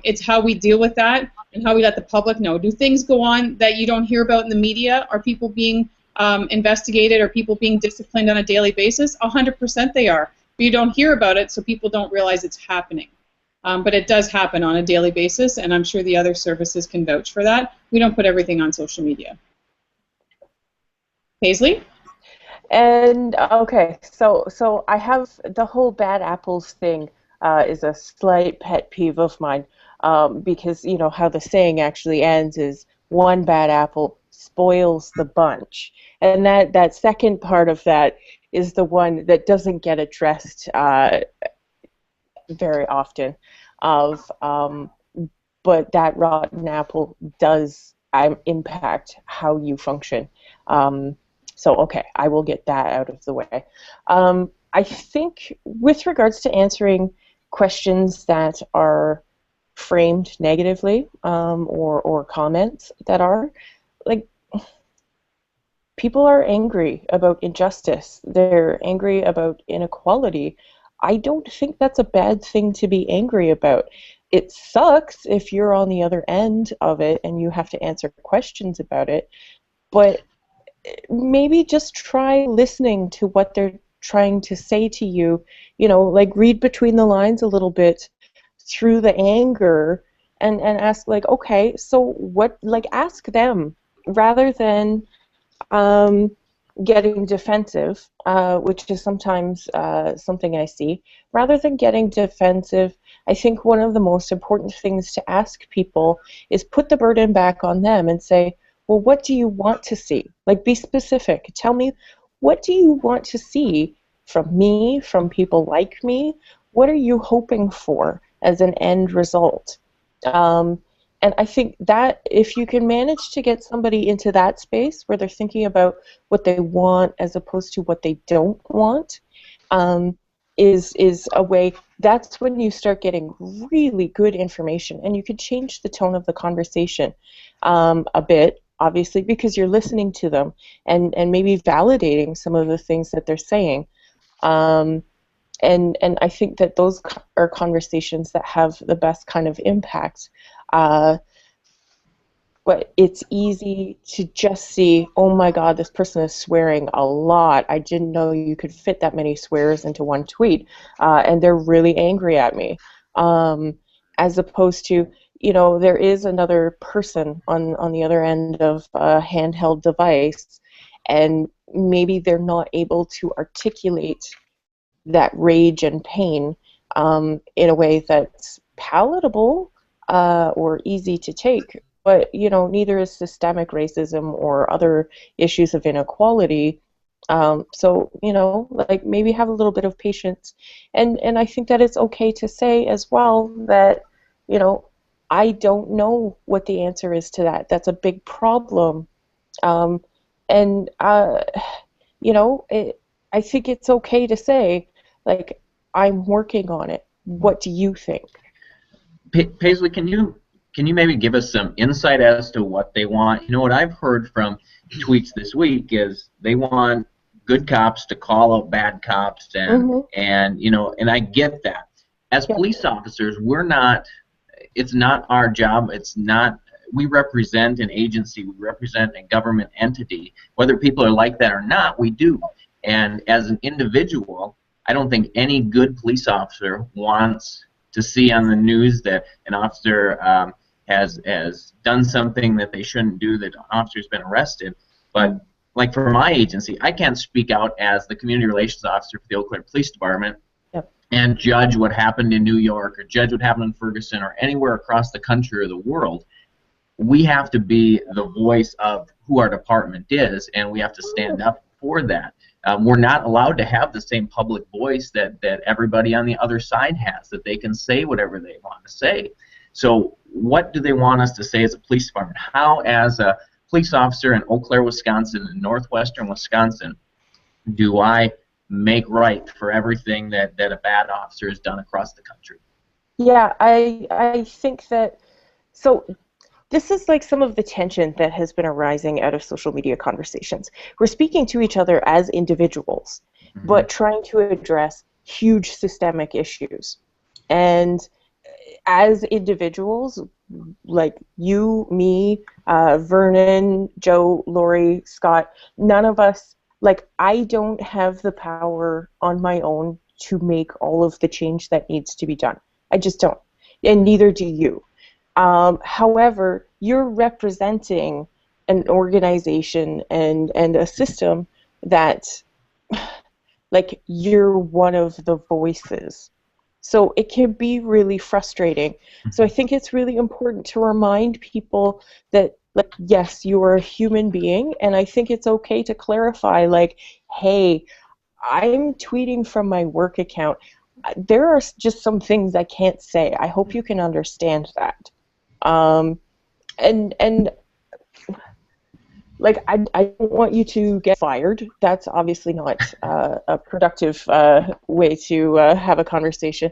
It's how we deal with that and how we let the public know. Do things go on that you don't hear about in the media? Are people being investigated? Are people being disciplined on a daily basis? 100% they are. But you don't hear about it, so people don't realize it's happening. But it does happen on a daily basis, and I'm sure the other services can vouch for that. We don't put everything on social media. Paisley?
And okay, so I have the whole bad apples thing is a slight pet peeve of mine, because you know how the saying actually ends is one bad apple spoils the bunch, and that second part of that is the one that doesn't get addressed very often. But that rotten apple does impact how you function. So okay, I will get that out of the way. I think with regards to answering questions that are framed negatively, or comments that are, like, people are angry about injustice. They're angry about inequality. I don't think that's a bad thing to be angry about. It sucks if you're on the other end of it and you have to answer questions about it, but maybe just try listening to what they're trying to say to you, like read between the lines a little bit through the anger, and ask, like, okay, so what, like, ask them rather than getting defensive, which is sometimes something I see. Rather than getting defensive, I think one of the most important things to ask people is put the burden back on them and say, well, what do you want to see? Like, be specific. Tell me, what do you want to see from me, from people like me? What are you hoping for as an end result? And I think that if you can manage to get somebody into that space where they're thinking about what they want as opposed to what they don't want, is a way, that's when you start getting really good information, and you can change the tone of the conversation a bit, obviously, because you're listening to them and maybe validating some of the things that they're saying. And I think that those are conversations that have the best kind of impact. But it's easy to just see, oh my God, this person is swearing a lot. I didn't know you could fit that many swears into one tweet, and they're really angry at me. As opposed to, there is another person on the other end of a handheld device, and maybe they're not able to articulate that rage and pain in a way that's palatable or easy to take. But, neither is systemic racism or other issues of inequality. So, like, maybe have a little bit of patience. And I think that it's okay to say as well that, I don't know what the answer is to that. That's a big problem. I think it's okay to say, like, I'm working on it. What do you think?
Paisley, can you maybe give us some insight as to what they want? What I've heard from tweets this week is they want good cops to call out bad cops, and and I get that. As police officers, it's not our job. We represent an agency. We represent a government entity. Whether people are like that or not, we do. And as an individual, I don't think any good police officer wants to see on the news that an officer has done something that they shouldn't do, that an officer's been arrested. But like for my agency, I can't speak out as the community relations officer for the Eau Claire Police Department and judge what happened in New York or judge what happened in Ferguson or anywhere across the country or the world. We have to be the voice of who our department is, and we have to stand up for that. We're not allowed to have the same public voice that everybody on the other side has, that they can say whatever they want to say. So what do they want us to say as a police department? How, as a police officer in Eau Claire, Wisconsin, and northwestern Wisconsin, do I make right for everything that a bad officer has done across the country?
Yeah, I think that, so this is like some of the tension that has been arising out of social media conversations. We're speaking to each other as individuals, but trying to address huge systemic issues. And as individuals, like you, me, Vernon, Joe, Lauri, Scott, none of us, like, I don't have the power on my own to make all of the change that needs to be done. I just don't. And neither do you. However, you're representing an organization and a system that, like, you're one of the voices. So it can be really frustrating. So I think it's really important to remind people that, like, yes, you are a human being, and I think it's okay to clarify, like, hey, I'm tweeting from my work account. There are just some things I can't say. I hope you can understand that. And like, I don't want you to get fired. That's obviously not a productive way to have a conversation.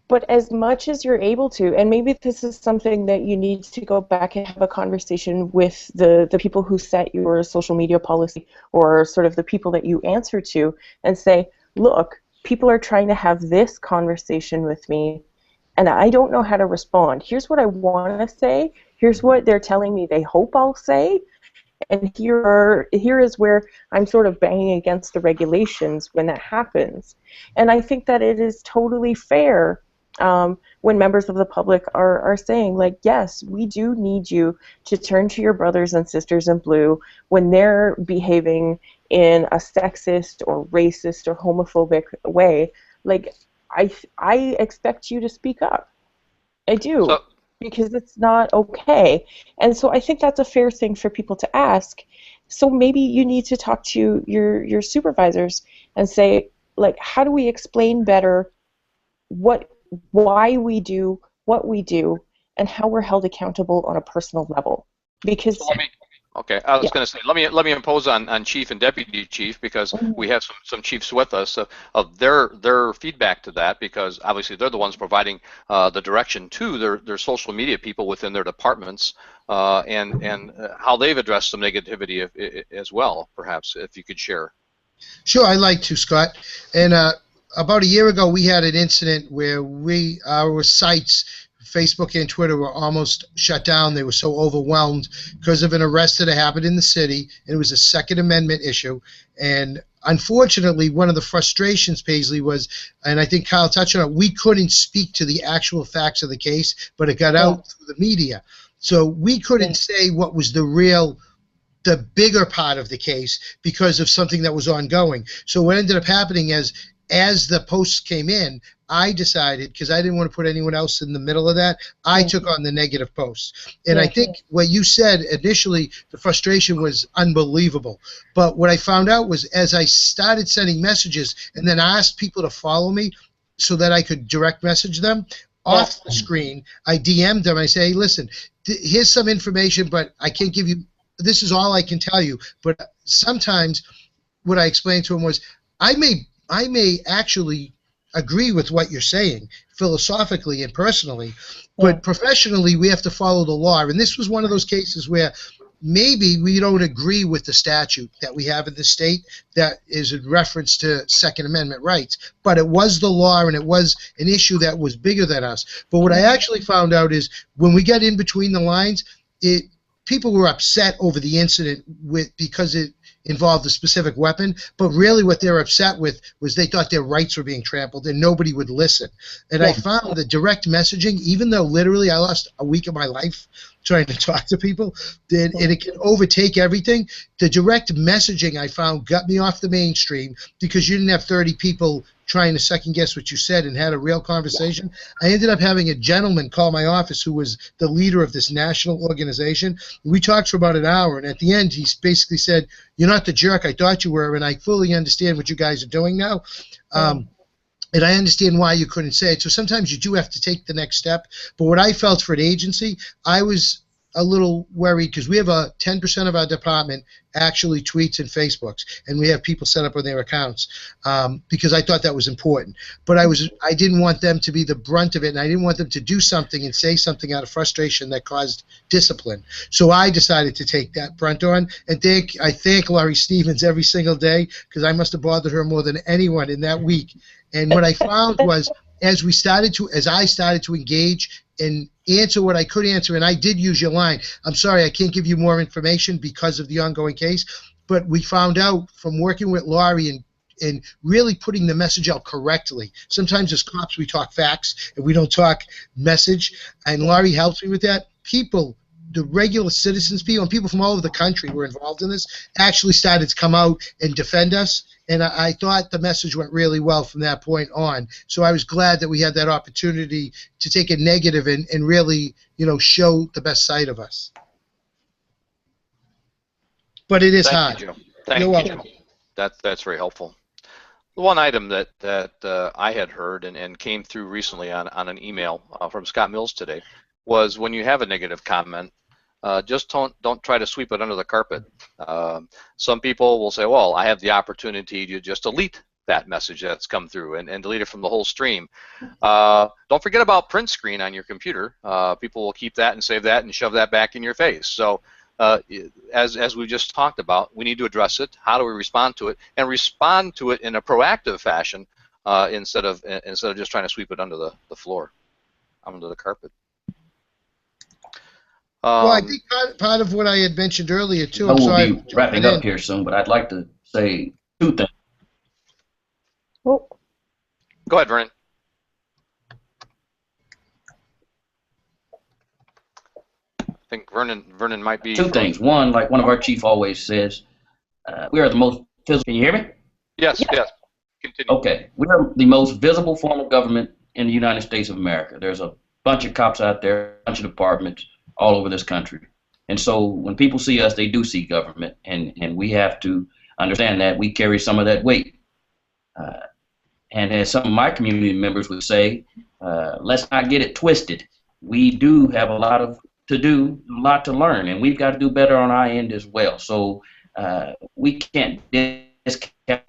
But as much as you're able to, and maybe this is something that you need to go back and have a conversation with the people who set your social media policy, or sort of the people that you answer to, and say, look, people are trying to have this conversation with me, and I don't know how to respond. Here's what I want to say. Here's what they're telling me they hope I'll say. And here is where I'm sort of banging against the regulations when that happens. And I think that it is totally fair when members of the public are saying, like, yes, we do need you to turn to your brothers and sisters in blue when they're behaving in a sexist or racist or homophobic way. Like, I expect you to speak up. I do.
So,
Because it's not okay. And so I think that's a fair thing for people to ask. So maybe you need to talk to your supervisors and say, like, how do we explain better why we do what we do and how we're held accountable on a personal level? Because
so okay, I was
yeah.
going to say, let me impose on chief and deputy chief, because we have some chiefs with us, of their feedback to that, because obviously they're the ones providing the direction to their social media people within their departments, and how they've addressed some negativity as well. Perhaps if you could share.
Sure, I'd like to, Scott. And about a year ago, we had an incident where our sites, Facebook and Twitter, were almost shut down. They were so overwhelmed because of an arrest that happened in the city. And it was a Second Amendment issue. And unfortunately, one of the frustrations, Paisley, was, and I think Kyle touched on it, we couldn't speak to the actual facts of the case, but it got out through the media. So we couldn't say what was the bigger part of the case because of something that was ongoing. So what ended up happening is, as the posts came in, I decided, because I didn't want to put anyone else in the middle of that, I took on the negative posts. And I think what you said initially, the frustration was unbelievable. But what I found out was, as I started sending messages and then asked people to follow me so that I could direct message them, off the screen, I DM'd them. I say, hey, listen, here's some information, but I can't give you, this is all I can tell you. But sometimes what I explained to him was, I may actually agree with what you're saying philosophically and personally, but professionally we have to follow the law. And this was one of those cases where maybe we don't agree with the statute that we have in the state that is in reference to Second Amendment rights, but it was the law and it was an issue that was bigger than us. But what I actually found out is, when we get in between the lines, people were upset over the incident because it involved a specific weapon, but really what they're upset with was they thought their rights were being trampled and nobody would listen. And I found that direct messaging, even though literally I lost a week of my life trying to talk to people, and it can overtake everything, the direct messaging I found got me off the mainstream, because you didn't have 30 people trying to second guess what you said and had a real conversation. I ended up having a gentleman call my office who was the leader of this national organization. We talked for about an hour, and at the end he basically said, you're not the jerk I thought you were, and I fully understand what you guys are doing now. And I understand why you couldn't say it. So sometimes you do have to take the next step. But what I felt for an agency, I was a little worried, because we have 10% of our department actually tweets and Facebooks, and we have people set up on their accounts, because I thought that was important. But I didn't want them to be the brunt of it, and I didn't want them to do something and say something out of frustration that caused discipline. So I decided to take that brunt on, and I thank Lauri Stevens every single day, because I must have bothered her more than anyone in that week. And what I found was, as I started to engage and answer what I could answer, and I did use your line, I'm sorry I can't give you more information because of the ongoing case, but we found out from working with Lauri and really putting the message out correctly. Sometimes as cops we talk facts and we don't talk message, and Lauri helps me with that. People, the regular citizens, people, and people from all over the country were involved in this, actually started to come out and defend us. And I thought the message went really well from that point on. So I was glad that we had that opportunity to take a negative and really, show the best side of us. But it is hard.
Thank you, Joe. Thank you, Joe. That's very helpful. The one item that I had heard and came through recently on an email from Scott Mills today was, when you have a negative comment, just don't try to sweep it under the carpet. Some people will say, well, I have the opportunity to just delete that message that's come through and delete it from the whole stream. Don't forget about print screen on your computer. People will keep that and save that and shove that back in your face. So as we just talked about, we need to address it. How do we respond to it? And respond to it in a proactive fashion instead of just trying to sweep it under the floor, under the carpet.
Well, I think part of what I had mentioned earlier too.
I will be wrapping up here soon, but I'd like to say two things.
Oh.
Go ahead, Vernon. I think Vernon might be.
Two things. One, like one of our chief always says, we are the most visible. Can you hear me?
Yes. Continue.
Okay. We are the most visible form of government in the United States of America. There's a bunch of cops out there, a bunch of departments all over this country. And so when people see us, they do see government, and we have to understand that we carry some of that weight. And as some of my community members would say, let's not get it twisted. We do have a lot to learn, and we've got to do better on our end as well. So we can't discount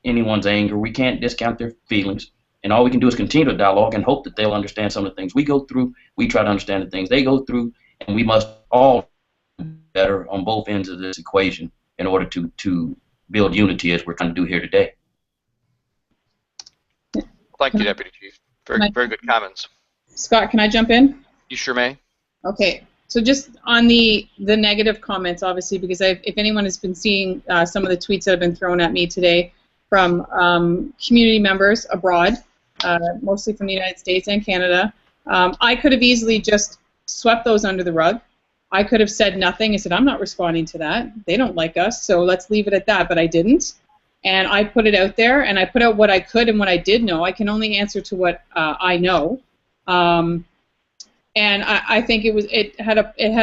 anyone's anger. We can't discount their feelings. And all we can do is continue to dialogue and hope that they'll understand some of the things we go through. We try to understand the things they go through, and we must all do better on both ends of this equation in order to build unity as we're trying to do here today.
Thank you, Deputy Chief. Very good comments.
Scott, can I jump in?
You sure may.
Okay. So just on the negative comments, obviously, because if anyone has been seeing some of the tweets that have been thrown at me today from community members abroad, mostly from the United States and Canada, I could have easily just swept those under the rug. I could have said nothing and said, I'm not responding to that. They don't like us, so let's leave it at that, but I didn't. And I put it out there, and I put out what I could and what I did know. I can only answer to what I know. And I think it had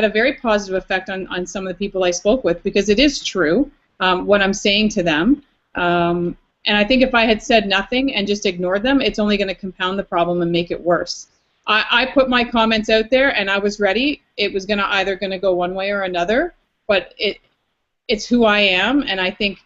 a very positive effect on some of the people I spoke with, because it is true what I'm saying to them. And I think if I had said nothing and just ignored them, it's only going to compound the problem and make it worse. I put my comments out there, and I was ready. It was either going to go one way or another, but it's who I am, and I think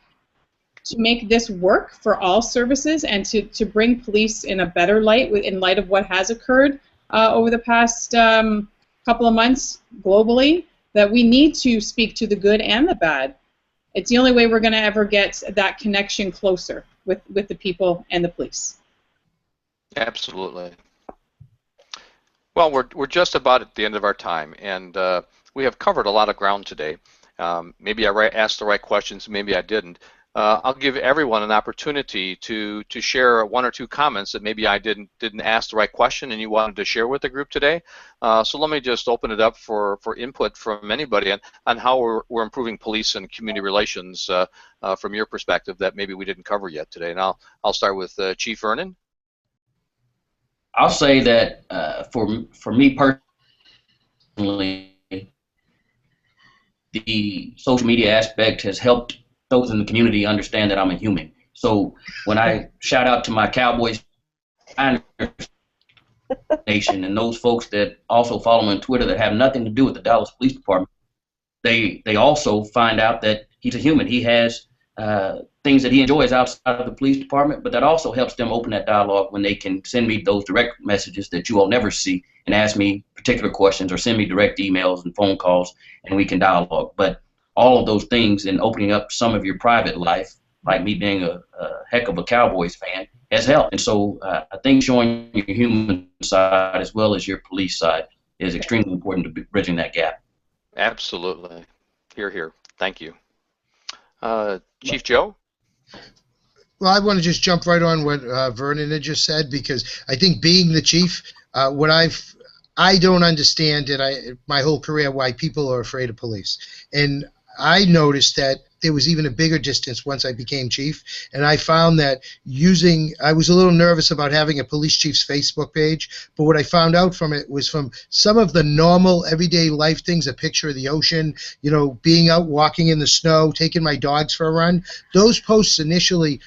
to make this work for all services and to bring police in a better light in light of what has occurred over the past couple of months globally, that we need to speak to the good and the bad. It's the only way we're going to ever get that connection closer with the people and the police.
Absolutely. Well, we're just about at the end of our time, and we have covered a lot of ground today. Maybe I asked the right questions, maybe I didn't. I'll give everyone an opportunity to share one or two comments that maybe I didn't ask the right question and you wanted to share with the group today. So let me just open it up for input from anybody on how we're improving police and community relations from your perspective that maybe we didn't cover yet today. And I'll start with Chief Vernon.
I'll say that for me personally, the social media aspect has helped those in the community understand that I'm a human. So when I shout out to my Cowboys Nation and those folks that also follow me on Twitter that have nothing to do with the Dallas Police Department, they also find out that he's a human. He has things that he enjoys outside of the police department, but that also helps them open that dialogue when they can send me those direct messages that you all never see and ask me particular questions or send me direct emails and phone calls, and we can dialogue. But all of those things and opening up some of your private life, like me being a heck of a Cowboys fan, has helped. And so I think showing your human side as well as your police side is extremely important to bridging that gap.
Absolutely. Hear, hear. Thank you. Chief Joe?
Well, I want to just jump right on what Vernon had just said, because I think being the chief, I don't understand my whole career why people are afraid of police. And I noticed that there was even a bigger distance once I became chief, and I found that I was a little nervous about having a police chief's Facebook page, but what I found out from it was from some of the normal everyday life things, a picture of the ocean, being out walking in the snow, taking my dogs for a run. Those posts initially,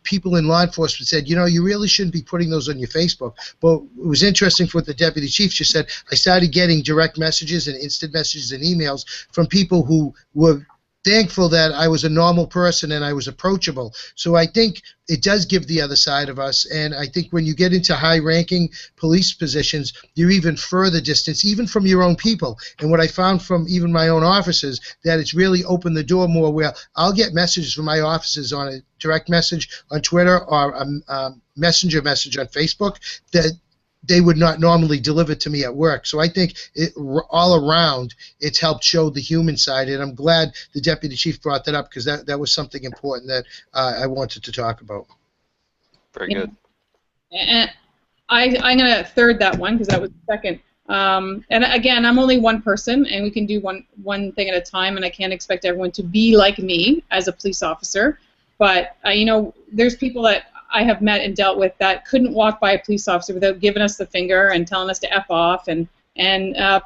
people in law enforcement said, you really shouldn't be putting those on your Facebook. But it was interesting for what the deputy chief just said. I started getting direct messages and instant messages and emails from people who were thankful that I was a normal person and I was approachable. So I think it does give the other side of us, and I think when you get into high-ranking police positions, you're even further distance, even from your own people. And what I found from even my own officers, that it's really opened the door more, where I'll get messages from my officers on a direct message on Twitter or a messenger message on Facebook that they would not normally deliver to me at work. So I think all around it's helped show the human side, and I'm glad the deputy chief brought that up, because that was something important that I wanted to talk about.
Very good.
And I'm going to third that one, because that was the second. And again, I'm only one person, and we can do one thing at a time, and I can't expect everyone to be like me as a police officer. But, you know, there's people that I have met and dealt with that couldn't walk by a police officer without giving us the finger and telling us to F off. And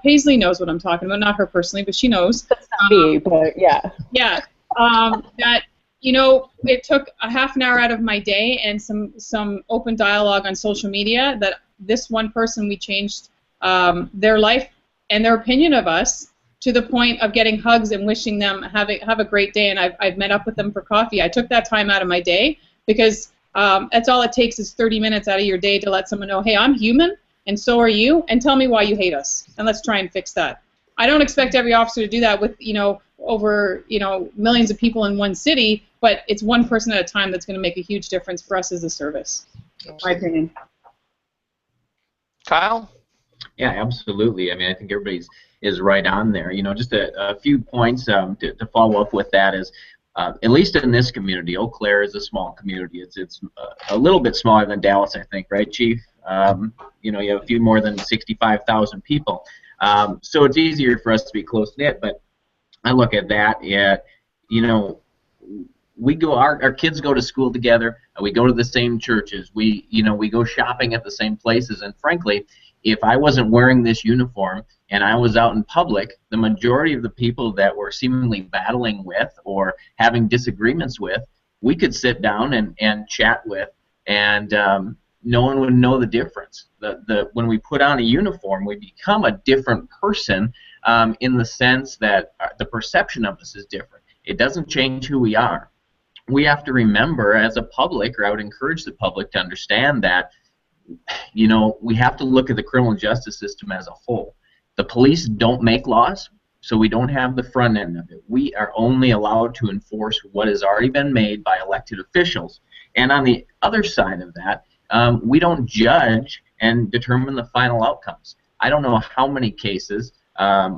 Paisley knows what I'm talking about, not her personally, but she knows.
That's not me, but yeah.
Yeah. That, you know, it took a half an hour out of my day and some open dialogue on social media that this one person, we changed their life and their opinion of us to the point of getting hugs and wishing them have a great day. And I've met up with them for coffee. I took that time out of my day because that's all it takes is 30 minutes out of your day to let someone know, hey, I'm human, and so are you, and tell me why you hate us, and let's try and fix that. I don't expect every officer to do that with, you know, over, you know, millions of people in one city, but it's one person at a time that's going to make a huge difference for us as a service, in my opinion.
Kyle?
Yeah, absolutely. I mean, I think everybody's is right on there. You know, just a few points to follow up with that is, at least in this community, Eau Claire is a small community. It's a little bit smaller than Dallas, I think, right, Chief? You know, you have a few more than 65,000 people. So it's easier for us to be close-knit, but I look at that, you know, our kids go to school together, we go to the same churches, we go shopping at the same places, and frankly, if I wasn't wearing this uniform and I was out in public, the majority of the people that we're seemingly battling with or having disagreements with, we could sit down and chat with, and no one would know the difference. When we put on a uniform, we become a different person in the sense that the perception of us is different. It doesn't change who we are. We have to remember as a public, or I would encourage the public to understand that, you know, we have to look at the criminal justice system as a whole. The police don't make laws, so we don't have the front end of it. We are only allowed to enforce what has already been made by elected officials. And on the other side of that, we don't judge and determine the final outcomes. I don't know how many cases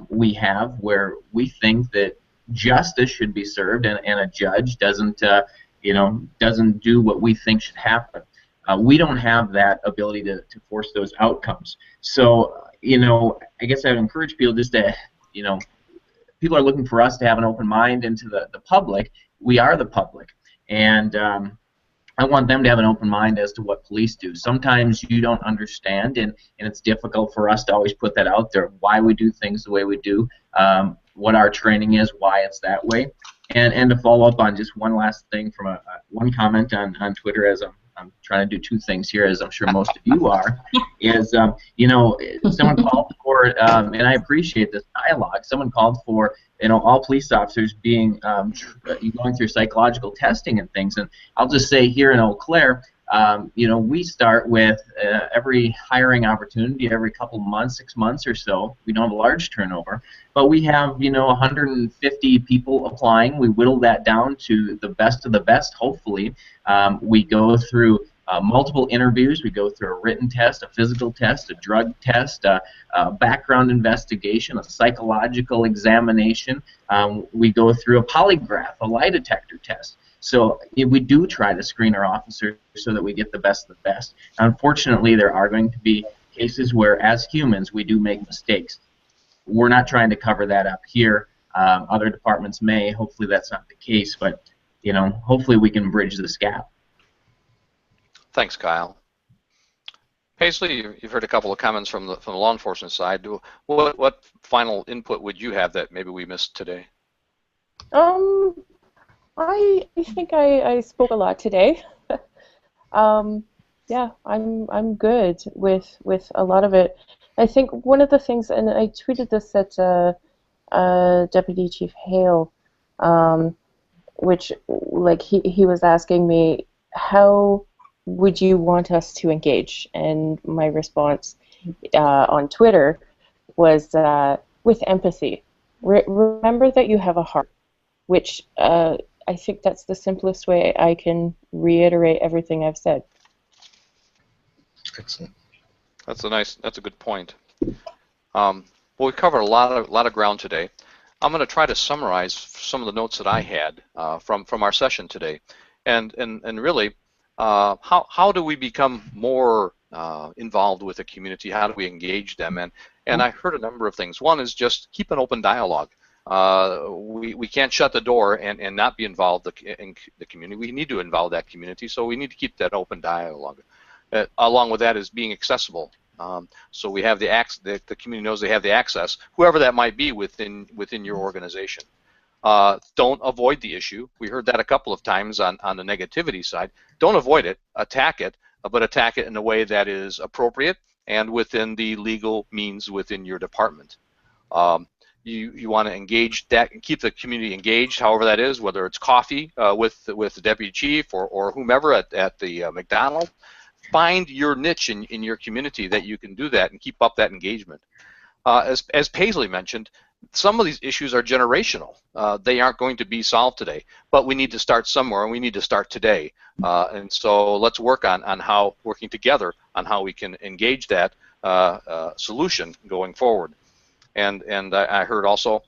we have where we think that justice should be served and a judge doesn't do what we think should happen. We don't have that ability to force those outcomes. So, you know, I guess I would encourage people just to, you know, people are looking for us to have an open mind into the public. We are the public. And I want them to have an open mind as to what police do. Sometimes you don't understand, and it's difficult for us to always put that out there, why we do things the way we do, what our training is, why it's that way. And to follow up on just one last thing from one comment on Twitter, as I'm trying to do two things here, as I'm sure most of you are, is, you know, someone called for, and I appreciate this dialogue, someone called for, you know, all police officers being, going through psychological testing and things, and I'll just say here in Eau Claire, you know, we start with every hiring opportunity every couple months, 6 months or so. We don't have a large turnover, but we have, you know, 150 people applying. We whittle that down to the best of the best, hopefully. We go through multiple interviews. We go through a written test, a physical test, a drug test, a background investigation, a psychological examination. We go through a polygraph, a lie detector test. So we do try to screen our officers so that we get the best of the best. Unfortunately, there are going to be cases where, as humans, we do make mistakes. We're not trying to cover that up here. Other departments may. Hopefully that's not the case, but, you know, hopefully we can bridge this gap.
Thanks, Kyle. Paisley, you've heard a couple of comments from the law enforcement side. What final input would you have that maybe we missed today?
I think I spoke a lot today. Yeah, I'm good with a lot of it. I think one of the things, and I tweeted this at Deputy Chief Hale, which, like, he was asking me, how would you want us to engage? And my response on Twitter was with empathy. Remember that you have a heart, which I think that's the simplest way I can reiterate everything I've said.
Excellent.
That's a good point. Well, we covered a lot of ground today. I'm going to try to summarize some of the notes that I had from our session today, and really, how do we become more involved with the community? How do we engage them? And I heard a number of things. One is just keep an open dialogue. We can't shut the door and not be involved in the community. We need to involve that community, so we need to keep that open dialogue. Along with that is being accessible. So we have the community knows they have the access, whoever that might be within your organization. Don't avoid the issue. We heard that a couple of times on the negativity side. Don't avoid it, attack it, but attack it in a way that is appropriate and within the legal means within your department. You want to engage that, keep the community engaged, however that is, whether it's coffee with the deputy chief or whomever at the McDonald's. Find your niche in your community that you can do that and keep up that engagement. As Paisley mentioned, some of these issues are generational. They aren't going to be solved today, but we need to start somewhere, and we need to start today. And so let's work on working together on how we can engage that solution going forward. And I heard also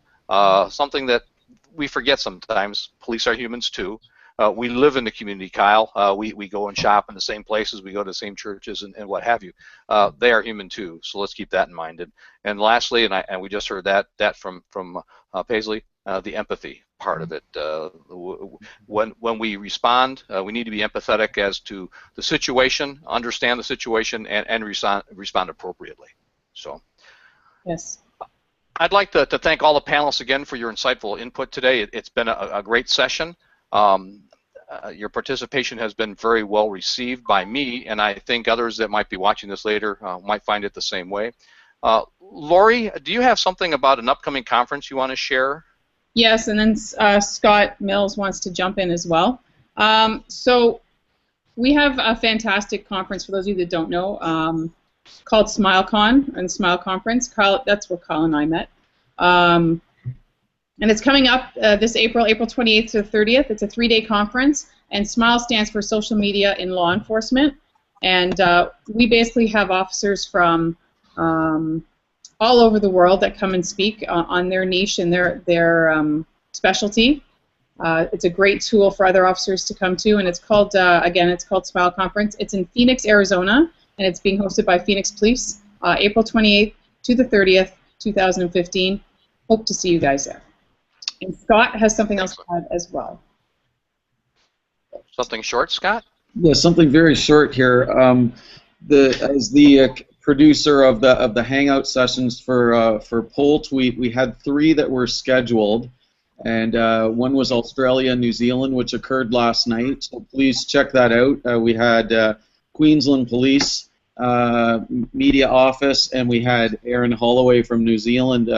something that we forget sometimes. Police are humans too. We live in the community, Kyle. We go and shop in the same places. We go to the same churches and what have you. They are human too, so let's keep that in mind. And lastly, and we just heard that from Paisley, the empathy part of it. When we respond, we need to be empathetic as to the situation, understand the situation, and respond appropriately. So.
Yes.
I'd like to thank all the panelists again for your insightful input today. It's been a great session. Your participation has been very well received by me, and I think others that might be watching this later might find it the same way. Lauri, do you have something about an upcoming conference you want to share?
Yes, and then Scott Mills wants to jump in as well. So we have a fantastic conference, for those of you that don't know, called SmileCon and Smile Conference. That's where Kyle and I met. And it's coming up this April 28th to 30th. It's a 3-day conference, and SMILE stands for Social Media in Law Enforcement. And we basically have officers from all over the world that come and speak on their niche and their specialty. It's a great tool for other officers to come to, and it's called, again, it's called SMILE Conference. It's in Phoenix, Arizona, and it's being hosted by Phoenix Police, April 28th to the 30th, 2015. Hope to see you guys there. And Scott has something else to add as well.
Something short, Scott?
Yeah, something very short here. As the producer of the Hangout sessions for Poll Tweet, we had 3 that were scheduled, and one was Australia, New Zealand, which occurred last night. So please check that out. We had Queensland Police Media Office, and we had Aaron Holloway from New Zealand.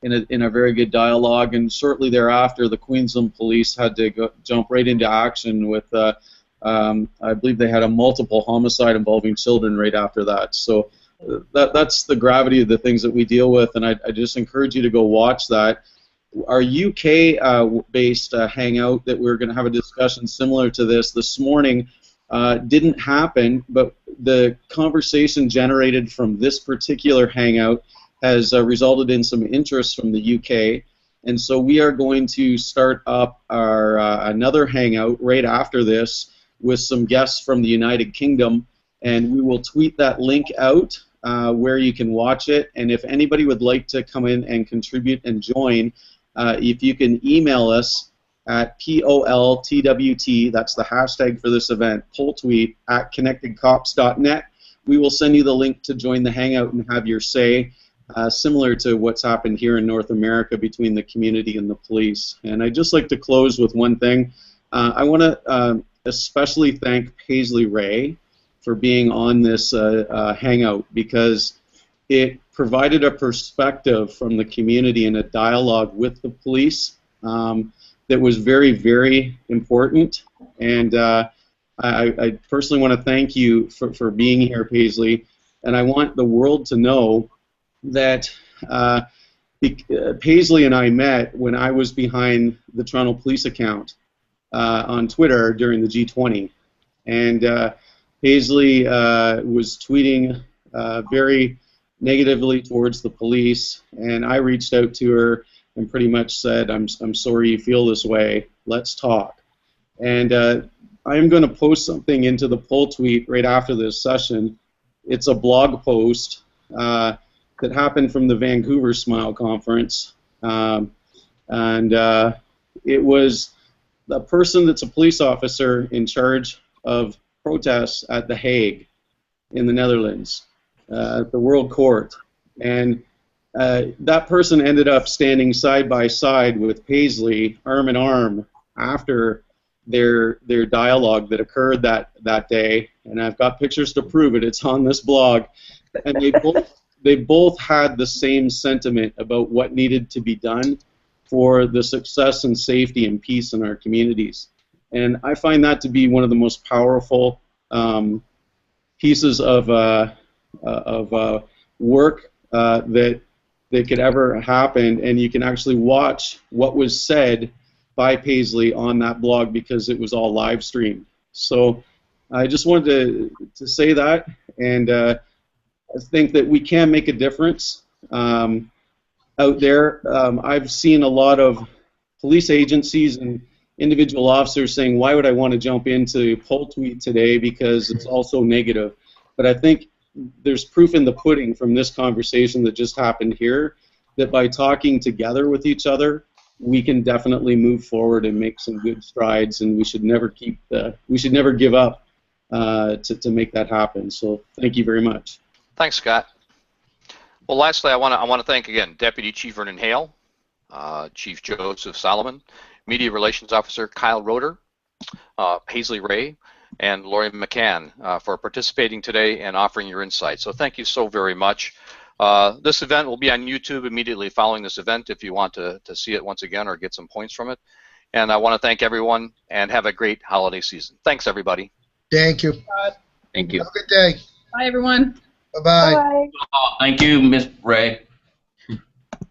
In a very good dialogue, and shortly thereafter, the Queensland Police had to jump right into action with, I believe they had a multiple homicide involving children right after that. So that's the gravity of the things that we deal with, and I just encourage you to go watch that. Our UK-based Hangout that we're going to have a discussion similar to this morning didn't happen, but the conversation generated from this particular Hangout has resulted in some interest from the UK, and so we are going to start up our another Hangout right after this with some guests from the United Kingdom, and we will tweet that link out where you can watch it, and if anybody would like to come in and contribute and join, if you can email us at POLTWT, that's the hashtag for this event, polltweet at connectedcops.net, we will send you the link to join the Hangout and have your say. Similar to what's happened here in North America between the community and the police. And I'd just like to close with one thing. I want to especially thank Paisley Ray for being on this Hangout, because it provided a perspective from the community and a dialogue with the police that was very, very important. And I personally want to thank you for being here, Paisley. And I want the world to know that Paisley and I met when I was behind the Toronto Police account on Twitter during the G20. And Paisley was tweeting very negatively towards the police, and I reached out to her and pretty much said, I'm sorry you feel this way, let's talk. And I am going to post something into the poll tweet right after this session. It's a blog post that happened from the Vancouver Smile Conference, and it was a person that's a police officer in charge of protests at The Hague in the Netherlands, at the World Court. And that person ended up standing side by side with Paisley, arm in arm, after their dialogue that occurred that day. And I've got pictures to prove it. It's on this blog. And they both had the same sentiment about what needed to be done for the success and safety and peace in our communities. And I find that to be one of the most powerful pieces of work that could ever happen. And you can actually watch what was said by Paisley on that blog because it was all live streamed. So I just wanted to say that, and I think that we can make a difference out there. I've seen a lot of police agencies and individual officers saying, why would I want to jump into poll tweet today because it's all so negative. But I think there's proof in the pudding from this conversation that just happened here that by talking together with each other, we can definitely move forward and make some good strides, and we should never give up to make that happen. So thank you very much.
Thanks, Scott. Well, lastly, I want to thank again Deputy Chief Vernon Hale, Chief Joseph Solomon, Media Relations Officer Kyle Roeder, Paisley Ray, and Lauri McCann for participating today and offering your insights. So thank you so very much. This event will be on YouTube immediately following this event if you want to see it once again or get some points from it. And I want to thank everyone and have a great holiday season. Thanks, everybody.
Thank you.
Thank you.
Have a good day.
Bye, everyone.
Bye-bye.
Bye.
Thank you, Ms. Ray.